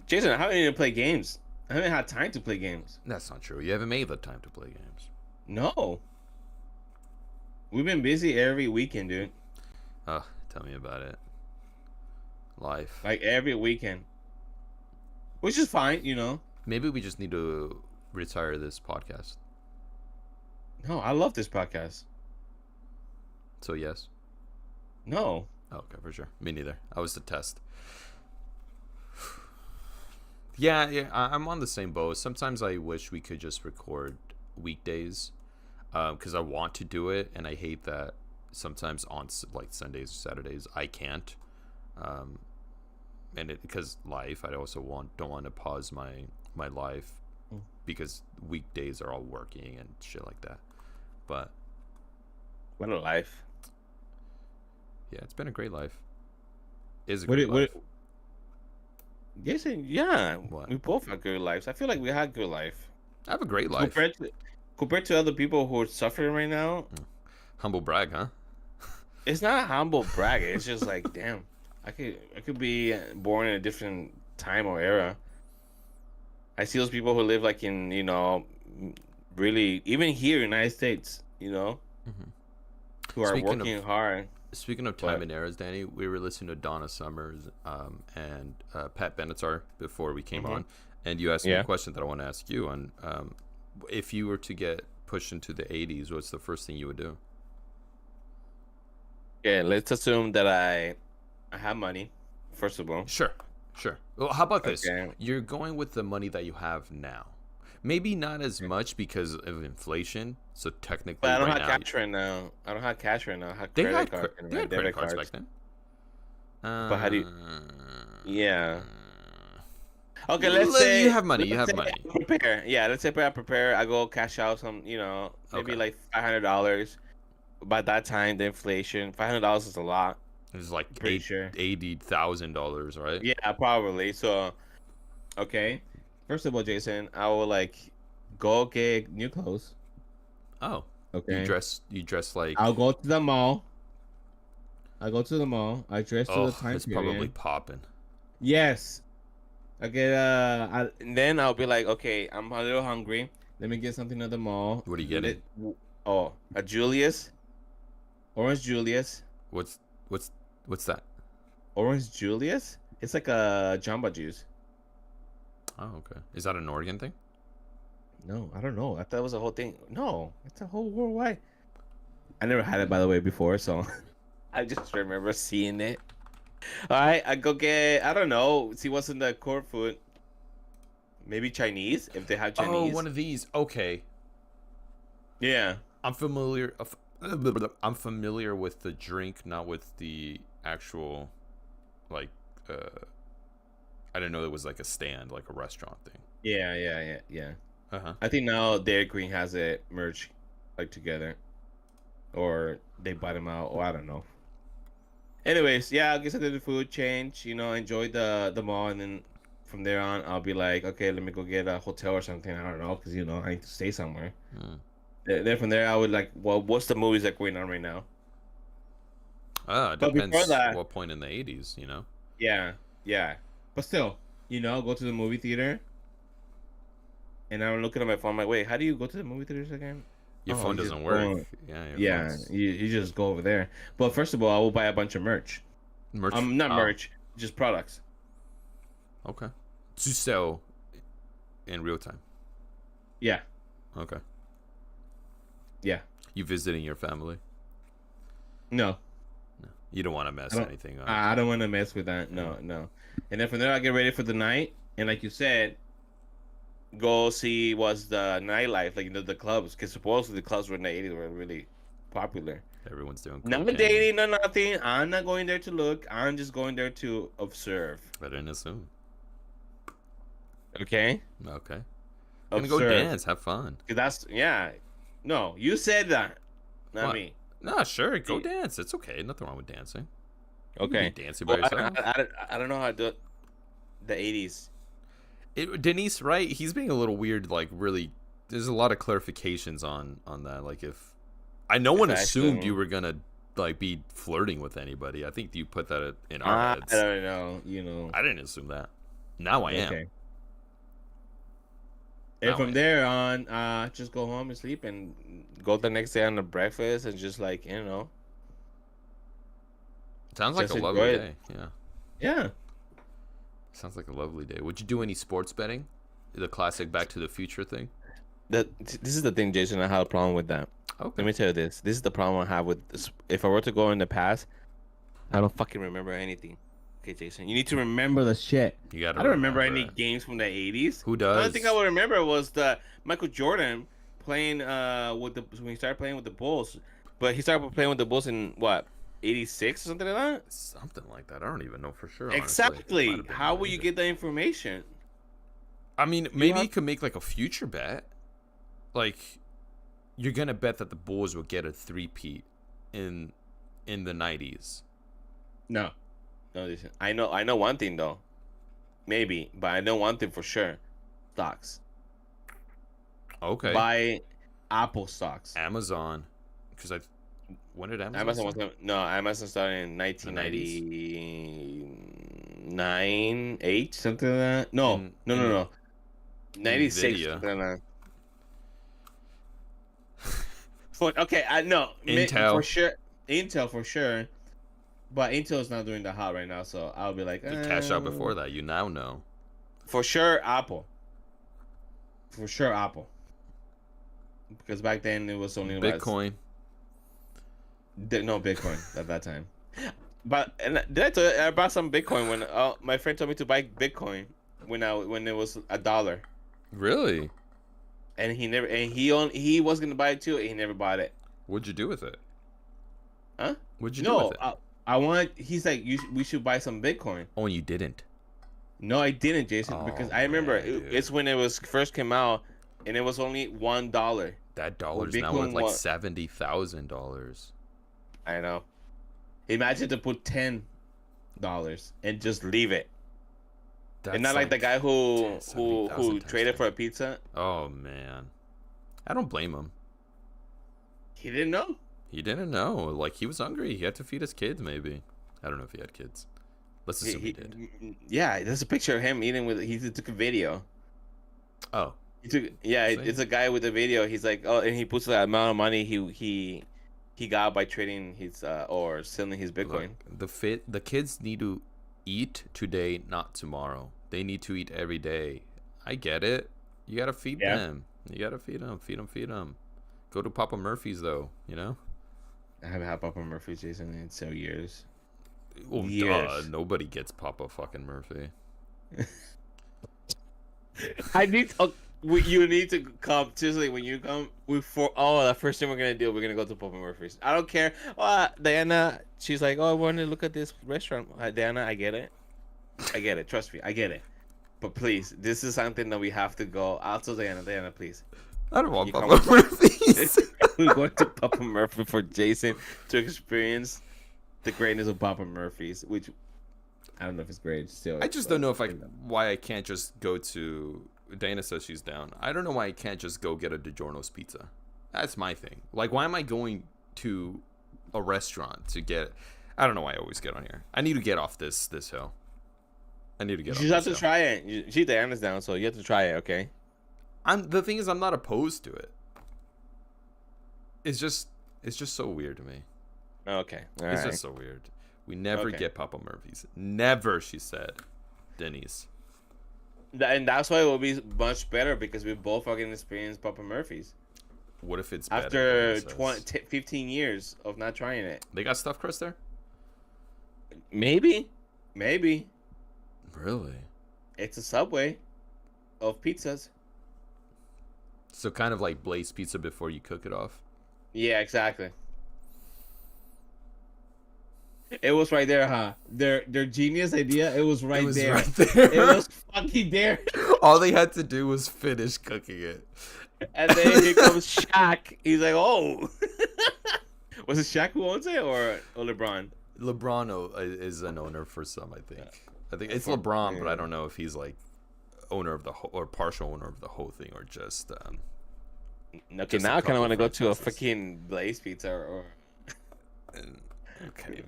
Jason, I haven't even played games. I haven't had time to play games. That's not true. You haven't made the time to play games. No. We've been busy every weekend, dude. Oh, tell me about it. Life. Like every weekend. Which is fine, Maybe we just need to retire this podcast. No, I love this podcast. So yes. No. Oh, okay, for sure. Me neither. I was the test. Yeah, I'm on the same boat. Sometimes I wish we could just record weekdays, because I want to do it, and I hate that sometimes on like Sundays or Saturdays I can't. Um, and it because life, I also don't want to pause my life because weekdays are all working and shit like that. But What a life. yeah, it's been a great life. Is a What? great life. Yes, yeah. What? We both had good lives. I feel like we had good life. I have a great life. Compared to other people who are suffering right now, Humble brag, huh? it's not a humble brag. It's just like, damn, I could be born in a different time or era. I see those people who live like in, really even here in the United States, Mm-hmm. who are working hard. Speaking of time and eras, Danny, we were listening to Donna Summers and Pat Benatar before we came on, and you asked me a question that I want to ask you on. If you were to get pushed into the 80s, what's the first thing you would do? Yeah, let's assume that I have money, first of all. Sure. Well, how about this? Okay. You're going with the money that you have now. Maybe not as much because of inflation. So technically, But I don't right have now, cash right now. I don't have cash right now. I have they credit had, cards and they my had credit debit cards cards. back then. But how do you? Yeah. Okay, Let- let's say you have money. You let's have say money. I prepare. Yeah, let's say I prepare. I go cash out some, maybe Okay. like $500. By that time, the inflation, $500 is a lot. It's like Pretty sure. $80,000, right? Yeah, probably. So, okay. First of all, Jason, I will like go get new clothes. Oh, Okay. You dress like. I'll go to the mall. I go to the mall. I dress to the time it's period. probably popping. Yes. I get and then I'll be like, okay, I'm a little hungry. Let me get something at the mall. What are you getting? A Julius. Orange Julius. What's that? Orange Julius? It's like a Jamba Juice. Oh, okay. Is that an Oregon thing? No, I don't know. I thought it was a whole thing. No, it's a whole worldwide. I never had it, by the way, before, so I just remember seeing it. All right, I go get, I don't know, see what's in the court food. Maybe Chinese, if they have Chinese. Oh, one of these. Okay. Yeah. I'm familiar with the drink, not with the actual, like, I didn't know it was like a stand, like a restaurant thing. Yeah. Uh-huh. I think now Dairy Queen has it merged, like, together. Or they buy them out, or I don't know. Anyways, yeah, I guess I did the food change, enjoy the mall, and then from there on, I'll be like, okay, let me go get a hotel or something. I don't know, because, I need to stay somewhere. Then from there, I would like, well, what's the movies that are going on right now? It But depends before that, what point in the 80s, Yeah. But still, go to the movie theater, and I'm looking at my phone, I'm like, wait, how do you go to the movie theaters again? Your phone you doesn't just work. go- Yeah, Yeah, you just go over there. But first of all, I will buy a bunch of merch. merch. Not Oh, merch, just products. okay. To sell in real time. Yeah. Okay. Yeah. You visiting your family? No. No. You don't want to mess anything up. I don't want to mess with that. No. And then from there, I get ready for the night. And like you said, go see what's the nightlife, like, the clubs. Because supposedly the clubs were in the 80s were really popular. Everyone's doing Not cocaine. dating, no nothing. I'm not going there to look. I'm just going there to observe. I didn't assume. Okay? Okay. I'm gonna go dance. Have fun. That's, yeah. No, you said that. Not What? me. No, sure. Go dance. It's okay. Nothing wrong with dancing. Okay. You can be dancing by yourself. I don't know how to do it. The 80s. Denise, right? He's being a little weird. Like, really, there's a lot of clarifications on that. Like, no one assumed you were gonna like be flirting with anybody. I think you put that in our heads. I don't know. I didn't assume that. Now I am. Okay. And from there on, just go home and sleep, and go the next day on the breakfast, and just like, Sounds like just a lovely enjoy it. day. Yeah. Yeah. Sounds like a lovely day. Would you do any sports betting? the classic Back to the Future thing. This is the thing, Jason. I have a problem with that. Okay. Let me tell you this. This is the problem I have with this. If I were to go in the past, I don't fucking remember anything. Okay, Jason, you need to remember the shit. You gotta. I don't remember any it. games from the 80s. Who The does? only thing I would remember was the Michael Jordan playing with the when he started playing with the Bulls. But he started playing with the Bulls in what, 86 or something like that? Something like that. I don't even know for sure. Exactly. Honestly. How will you get that information? I mean, maybe you could make like a future bet. Like, you're gonna bet that the Bulls will get a three-peat in the 90s. No, listen. I know one thing though. Maybe, but I know one thing for sure. Stocks. Okay. Buy Apple stocks. Amazon, because when did Amazon Amazon started in 1999, 8, something like that. No. 96. Something like that. Okay, I know. Intel for sure. Intel for sure. But Intel's not doing the hot right now, so I'll be like, the cash out before that. You now know. For sure, Apple. For sure, Apple. Because back then it was only Bitcoin. No Bitcoin at that time. But did I tell you I bought some Bitcoin when my friend told me to buy Bitcoin when it was $1. Really? And he was gonna buy it too. And he never bought it. What'd you do with it? Huh? What'd you do with it? I want. He's like, we should buy some Bitcoin. Oh, and you didn't. No, I didn't, Jason, because I remember it's when it was first came out, and it was only $1. That dollar's now worth like $70,000. I know. Imagine to put $10 and just leave it. That's and not like the guy who traded $10,000. for a pizza. Oh man, I don't blame him. He didn't know. He didn't know. Like, he was hungry. He had to feed his kids. Maybe. I don't know if he had kids. Let's assume he did. Yeah, there's a picture of him eating with. He took a video. Oh. He took. Yeah, it's a guy with a video. He's like, oh, and he puts the amount of money he got by trading his or selling his Bitcoin. Look, the kids need to eat today, not tomorrow. They need to eat every day. I get it. You gotta feed them. You gotta feed them. Feed them. Go to Papa Murphy's though. You know. I haven't had Papa Murphy's, Jason, in so years. Oh, years. Nobody gets Papa fucking Murphy. You need to come. Seriously, when you come, the first thing we're gonna do, we're gonna go to Papa Murphy's. I don't care. Diana, she's like, oh, I want to look at this restaurant. Diana, I get it. Trust me, I get it. But please, this is something that we have to go. I'll tell Diana, please. I don't want Papa Murphy's. We're going to Papa Murphy for Jason to experience the greatness of Papa Murphy's, which I don't know if it's great still. I just don't know why I can't just go to. Dana says she's down. I don't know why I can't just go get a DiGiorno's pizza. That's my thing. Like, why am I going to a restaurant to get? I don't know why I always get on here. I need to get off this hill. I need to get. You just have to try it. She Diana's down, so you have to try it. Okay. The thing is, I'm not opposed to it. It's just so weird to me. Okay. It's just so weird. We never get Papa Murphy's. Never, she said. Denny's. And that's why it will be much better because we both are going to experience Papa Murphy's. What if it's after 15 years of not trying it? They got stuffed crust there? Maybe. Really? It's a Subway of pizzas. So kind of like Blaze Pizza before you cook it off? Yeah, exactly. It was right there, huh? Their genius idea, it was right there. It was fucking there. All they had to do was finish cooking it. And then here comes Shaq. He's like, oh. Was it Shaq who owns it or LeBron? LeBron is an owner for some, I think. I think it's LeBron, but I don't know if he's like owner of the whole or partial owner of the whole thing or just okay, now I kind of want to go to a freaking Blaze Pizza or okay,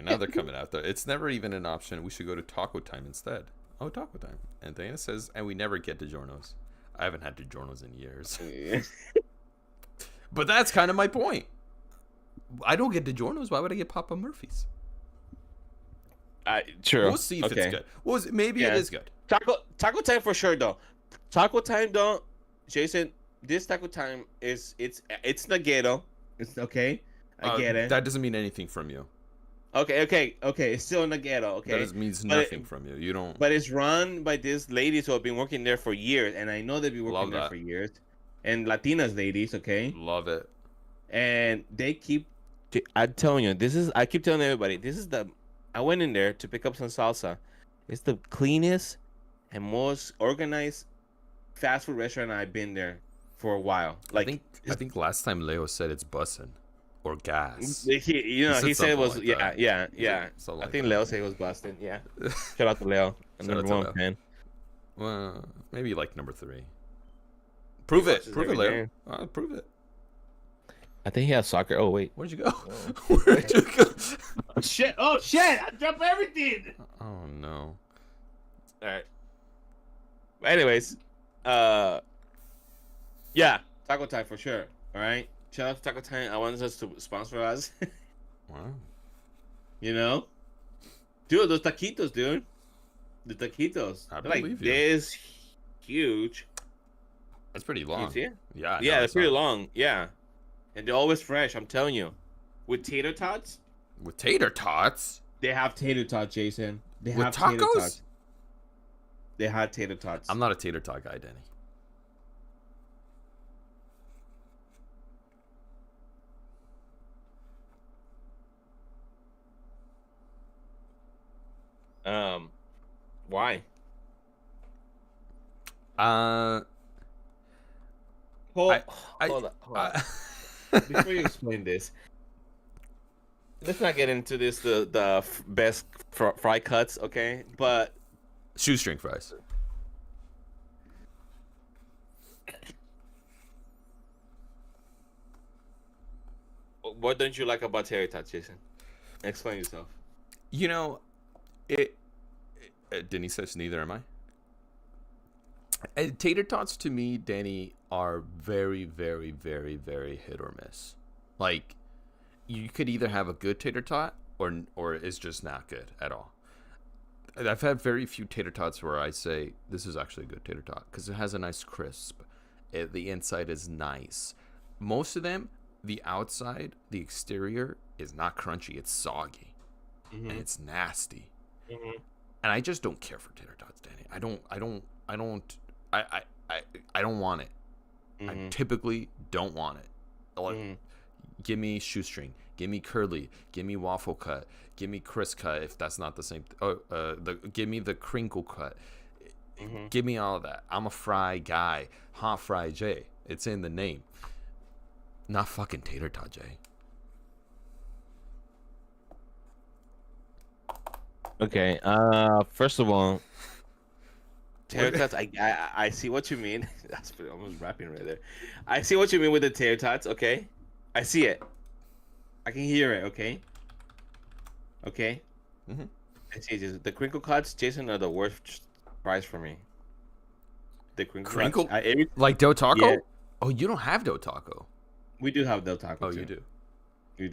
now they're coming out there. It's never even an option. We should go to Taco Time instead. Oh, Taco Time. And Diana says, and we never get DiGiorno's. I haven't had DiGiorno's in years. But that's kind of my point. I don't get DiGiorno's. Why would I get Papa Murphy's? True. We'll see if it's good. Maybe it is good. Taco Time for sure though. Taco time, don't, Jason. This taco time is it's the ghetto. It's okay. I get it. That doesn't mean anything from you. Okay. It's still in the ghetto. That Okay, means but nothing from you. You don't but it's run by these ladies who have been working there for years, and I know they've been working love there that. for years, and Latinas ladies, okay, Love it. and they keep. I'm telling you, this is. I keep telling everybody, this is the. I went in there to pick up some salsa. It's the cleanest and most organized fast food restaurant I've been there for a while. Like, I think last time Leo said it's bussin' or gas. he said it was like yeah, that. yeah. Something I like think that. Leo said it was busting. Yeah, shout out to Leo, Shout out number to one Leo. fan. Well, maybe like number 3. Prove He it. watches Prove it, every Leo. game. Prove it. I think he has soccer. Oh wait. Where'd you go? Oh. Where'd you go? Shit! Oh shit! I dropped everything. Oh no. All right. But anyways, yeah, Taco Time for sure. All right. Shout out to Taco Time. I want us to sponsor us. Wow. You know, dude, those taquitos, dude. The taquitos. I They're like believe you. this huge. That's pretty Can you long. see it? Yeah. Yeah, no, they're it's pretty not. long. Yeah, and they're always fresh. I'm telling you. With tater tots, With tater tots. they have tater tots, Jason. They With have tater tacos? tots. They have tater tots. I'm not a tater tot guy, Danny. Why? Uh, Hold, I- hold on. Before you explain this, let's not get into this. The best fry cuts, okay? But shoestring fries. what don't you like about tater tots, Jason? Explain yourself. You know, it. Denny says neither am I. Tater tots to me, Danny, are very, very, very, very hit or miss. Like, you could either have a good tater tot or it's just not good at all. I've had very few tater tots where I say this is actually a good tater tot because it has a nice crisp. The inside is nice. Most of them, the outside, the exterior is not crunchy. It's soggy, and it's nasty. And I just don't care for tater tots, Danny. I don't want it. I typically don't want it. Like, give me shoestring, give me curly, give me waffle cut, give me crisp cut if that's not the same. Give me the crinkle cut. Give me all of that. I'm a fry guy, hot fry J. It's in the name. Not fucking tater tot J. Okay. First of all, tater tots. I see what you mean. That's almost rapping right there. I see what you mean with the tater tots. Okay, I see it. I can hear it. Okay. Okay. I see it. The crinkle cuts, Jason, are the worst fries for me. The crinkle cuts. Like Del Taco? Yeah. Oh, you don't have Del Taco. We do have Del Taco. Oh, too. you do.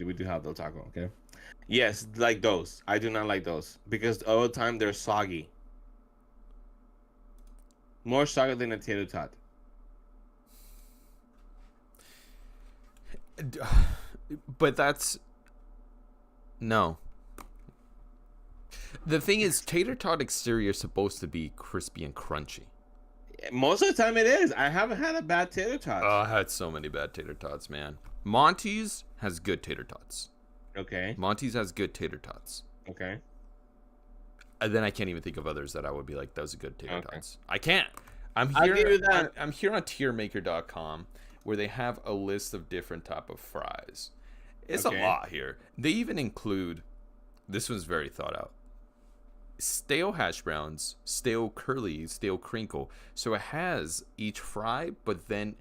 We do have Del Taco. Okay. Yes, like those. I do not like those because all the time they're soggy. More soggy than a tater tot. But that's no. The thing is, tater tot exterior is supposed to be crispy and crunchy. Most of the time it is. I haven't had a bad tater tot. Oh, I had so many bad tater tots, man. Monty's has good tater tots. Okay. Monty's has good tater tots. Okay. And then I can't even think of others that I would be like, those are good tater Okay. tots. I can't. I'm I'll here. give you that. I'm here on tiermaker.com where they have a list of different type of fries. It's Okay. a lot here. They even include, this one's very thought out, stale hash browns, stale curly, stale crinkle. So it has each fry, but then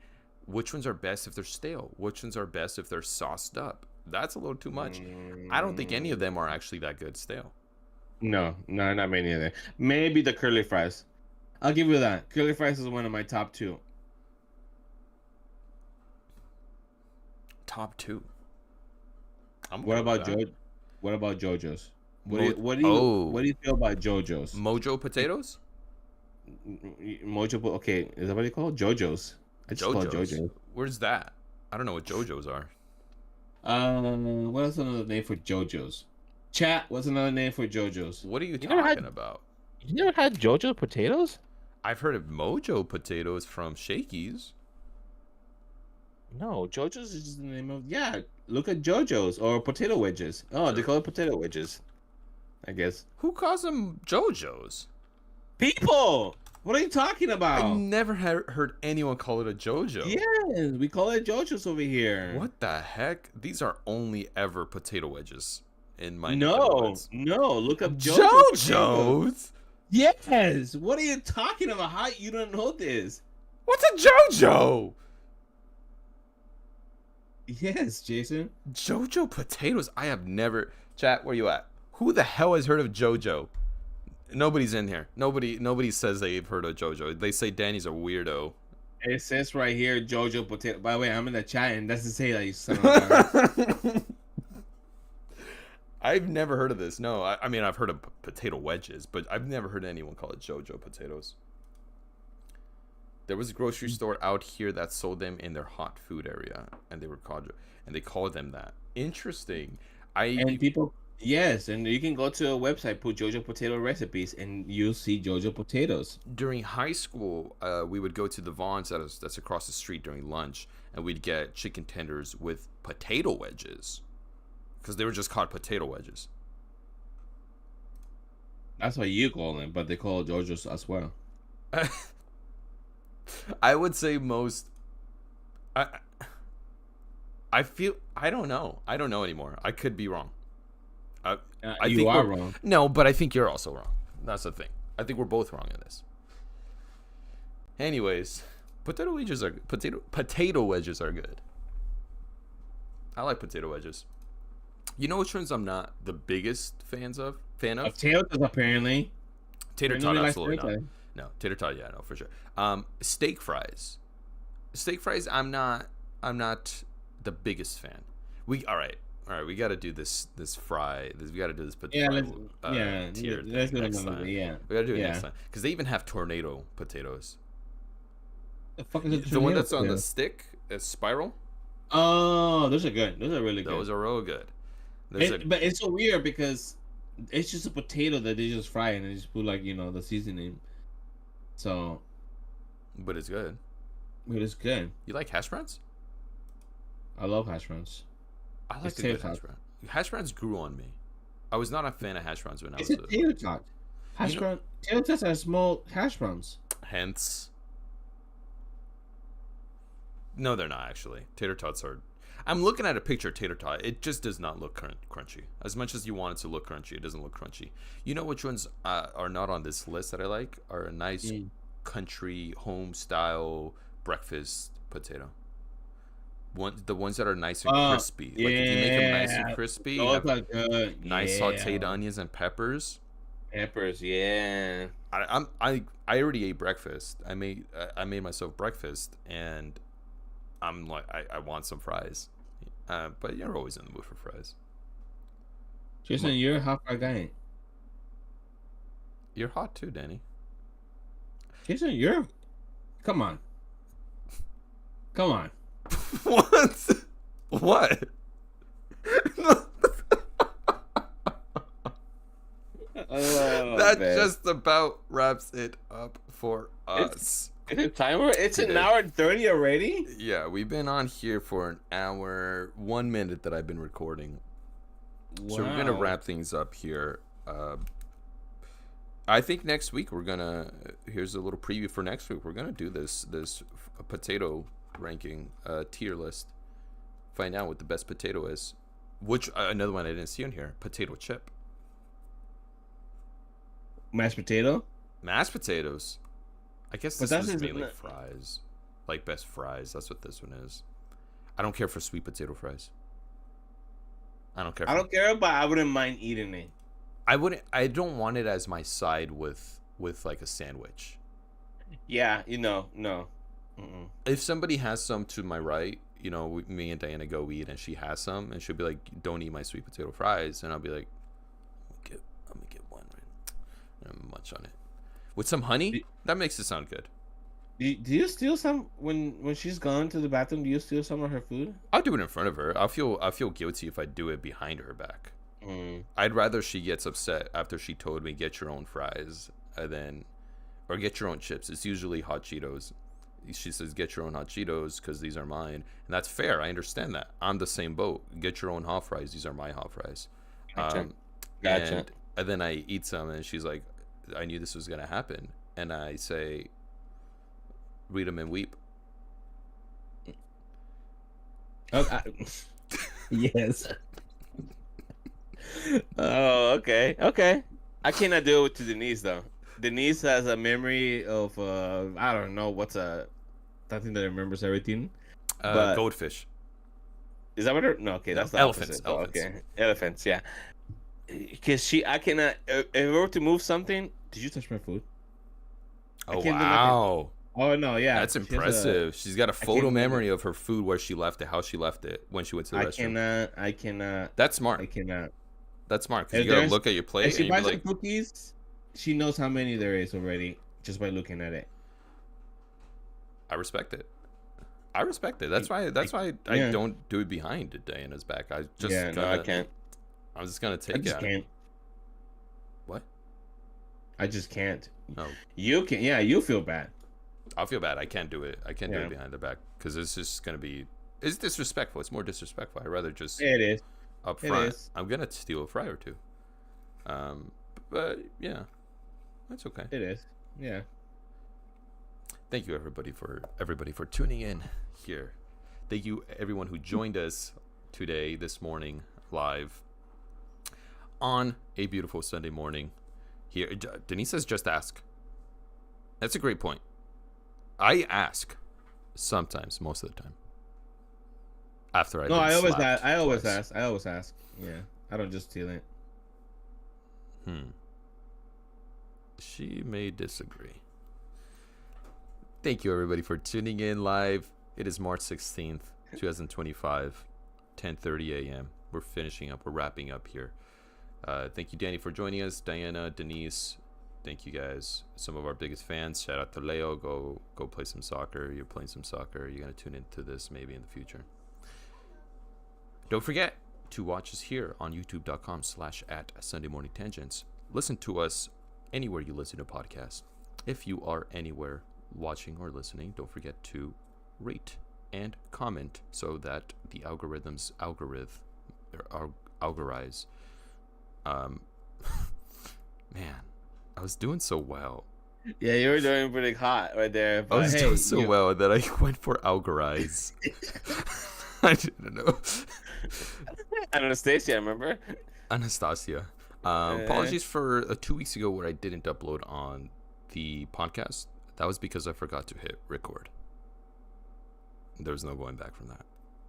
which ones are best if they're stale? Which ones are best if they're sauced up? That's a little too much. I don't think any of them are actually that good stale. No, not many of them. Maybe the curly fries. I'll give you that. Curly fries is one of my top 2. Top 2. What about What about JoJo's? What do you Oh. what do you feel about JoJo's? Mojo potatoes? Mojo. Okay, is that what you call it? JoJo's? I just call it JoJo's. JoJo. Where's that? I don't know what JoJo's are. What's another name for JoJo's? Chat. What's another name for JoJo's? What are you You never talking had about? you never had JoJo's potatoes? I've heard of Mojo potatoes from Shakey's. No, JoJo's is just the name of yeah. Look at JoJo's or potato wedges. Oh, they call it potato wedges. I guess. Who calls them JoJo's? People, what are you talking I about? never heard anyone call it a JoJo. Yes, we call it JoJo's over here. What the heck? These are only ever potato wedges in my No, neighborhoods. no. Look up JoJo's. potatoes. JoJo's? Yes. What are you talking about? How you don't know this? What's a JoJo? Yes, Jason. JoJo potatoes? I have never. Chat, where you at? Who the hell has heard of JoJo? Nobody's in here. Nobody says they've heard of JoJo. They say Danny's a weirdo. It says right here, JoJo potato. By the way, I'm in the chat and it doesn't say that you son of a gun. I've never heard of this. No, I mean I've heard of potato wedges, but I've never heard anyone call it JoJo potatoes. There was a grocery store out here that sold them in their hot food area, and they were called, and they called them that. Interesting. And people, yes, and you can go to a website, put JoJo potato recipes, and you'll see JoJo potatoes. During high school, we would go to the Vaughn's that's across the street during lunch, and we'd get chicken tenders with potato wedges, because they were just called potato wedges. That's what you call them, but they call it JoJo's as well. I would say most. I feel I don't know. I don't know anymore. I could be wrong. I you think are we're- wrong. No, but I think you're also wrong. That's the thing. I think we're both wrong in this. Anyways, potato wedges are good. I like potato wedges. You know which ones I'm not the biggest fan of? Potatoes, apparently. Tater tot, Nobody likes absolutely tater not. tot. No, tater tot, yeah, no, for sure. Steak fries. Steak fries, I'm not the biggest fan. All right. We got to do this fry. We got to do this. Yeah, tier let's thing do next it. time. Yeah, We got to do it next time because they even have tornado potatoes. The fuck is The one that's on the stick, a spiral. Oh, those are good. Those are really good. Those are real good. But it's so weird because it's just a potato that they just fry and they just put the seasoning. So, but it's good. but it's good. You like hash browns? I love hash browns. I like the good hash brown. Hash browns grew on me. I was not a fan of hash browns when I was It's a tater tot. Tater tots are small hash browns. Hence. No, they're not actually. Tater tots are. I'm looking at a picture of tater tot. It just does not look crunchy. As much as you want it to look crunchy, it doesn't look crunchy. You know which ones are not on this list that I like? Are a nice country home style breakfast potato. The ones that are nice and crispy. Like if you make them nice and crispy, Those are good. nice sauteed onions and peppers. Peppers, yeah. I already ate breakfast. I made myself breakfast, and I'm like I want some fries. But you're always in the mood for fries. Jason, you're a hot fry guy. You're hot too, Danny. Jason, come on. Come on. What? What? That just about wraps it up for us. Is it timer? It's an hour and 30 already? Yeah, we've been on here for an hour, 1 minute that I've been recording. Wow. So we're gonna wrap things up here. I think next week here's a little preview for next week. We're gonna do this potato ranking tier list. Find out what the best potato is. Which another one I didn't see on here, potato chip. Mashed potato? Mashed potatoes. I guess But this is mainly fries. Like best fries. That's what this one is. I don't care for sweet potato fries. I don't care, but I wouldn't mind eating it. I don't want it as my side with like a sandwich. Yeah, no. Mm-mm. If somebody has some to my right, me and Diana go eat and she has some and she'll be like, don't eat my sweet potato fries, and I'll be like, I'm gonna get one, right? And munch on it. with some honey. Do, That makes it sound good. do you steal some when she's gone to the bathroom? Do you steal some of her food? I'll do it in front of her. I feel guilty if I do it behind her back. Mm. I'd rather she gets upset after she told me get your own fries and then or get your own chips. It's usually hot Cheetos. She says get your own hot Cheetos because these are mine, and that's fair. I understand that. I'm the same boat. Get your own hot fries. These are my hot fries. Gotcha. Gotcha. And then I eat some, and she's like, I knew this was gonna happen, and I say, read them and weep. Oh, yes. Oh, okay. Okay. I cannot do it to Denise though. Denise has a memory of I don't know what's something that remembers everything. But Goldfish. is that what her? No, okay, that's the elephants. opposite. Oh, okay, elephants. Yeah, because I cannot. If I were to move something, did you touch my food? Oh wow. Oh no, yeah, That's impressive. She's got a photo memory of her food, where she left it, how she left it when she went to the restroom. I cannot. That's smart. I cannot. That's smart because you gotta look at your plate. If she and buys be some cookies, she knows how many there is already just by looking at it. I respect it. I respect it. That's why I don't do it behind Diana's back. I just no, I can't. I'm just gonna take I just it. Can't. What? I just can't. No. You can. Yeah, you feel bad. I'll feel bad. I can't do it. I can't do it behind their back because it's just gonna be. It's disrespectful. It's more disrespectful. I'd rather just. It is. Up front. I'm gonna steal a fry or two. But yeah, that's okay. It is. Yeah. Thank you everybody for tuning in here. Thank you everyone who joined us today, this morning, live on a beautiful Sunday morning. Here, Denise says, "Just ask." That's a great point. I ask sometimes, most of the time. After I I always ask. I always ask. Yeah, I don't just steal it. She may disagree. Thank you everybody for tuning in live. It is March 16th, 2025, 10:30 a.m. We're finishing up. We're wrapping up here. Thank you, Danny, for joining us. Diana, Denise, thank you guys. Some of our biggest fans. Shout out to Leo. Go play some soccer. You're playing some soccer. You're gonna tune into this maybe in the future. Don't forget to watch us here on youtube.com/@SundayMorningTangents. Listen to us anywhere you listen to podcasts. If you are anywhere watching or listening, don't forget to rate and comment so that the algorize. Man, I was doing so well. Yeah, you were doing pretty hot right there. But I was doing so well that I went for algorize. I didn't know. Anastasia, remember? Anastasia. Apologies for 2 weeks ago where I didn't upload on the podcast. That was because I forgot to hit record. There's no going back from that.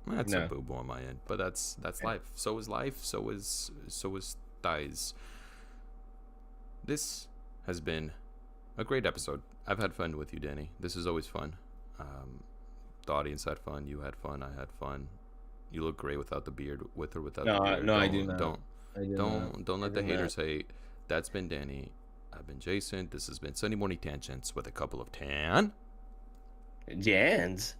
That's a boo-boo on my end, but that's life. So is life. So is thighs. This has been a great episode. I've had fun with you, Danny. This is always fun. The audience had fun. You had fun. I had fun. You look great without the beard, with or without the beard. No, I do not. Don't let the haters hate. That's been Danny. I've been Jason. This has been Sunday Morning Tangents with a couple of Tan Gents.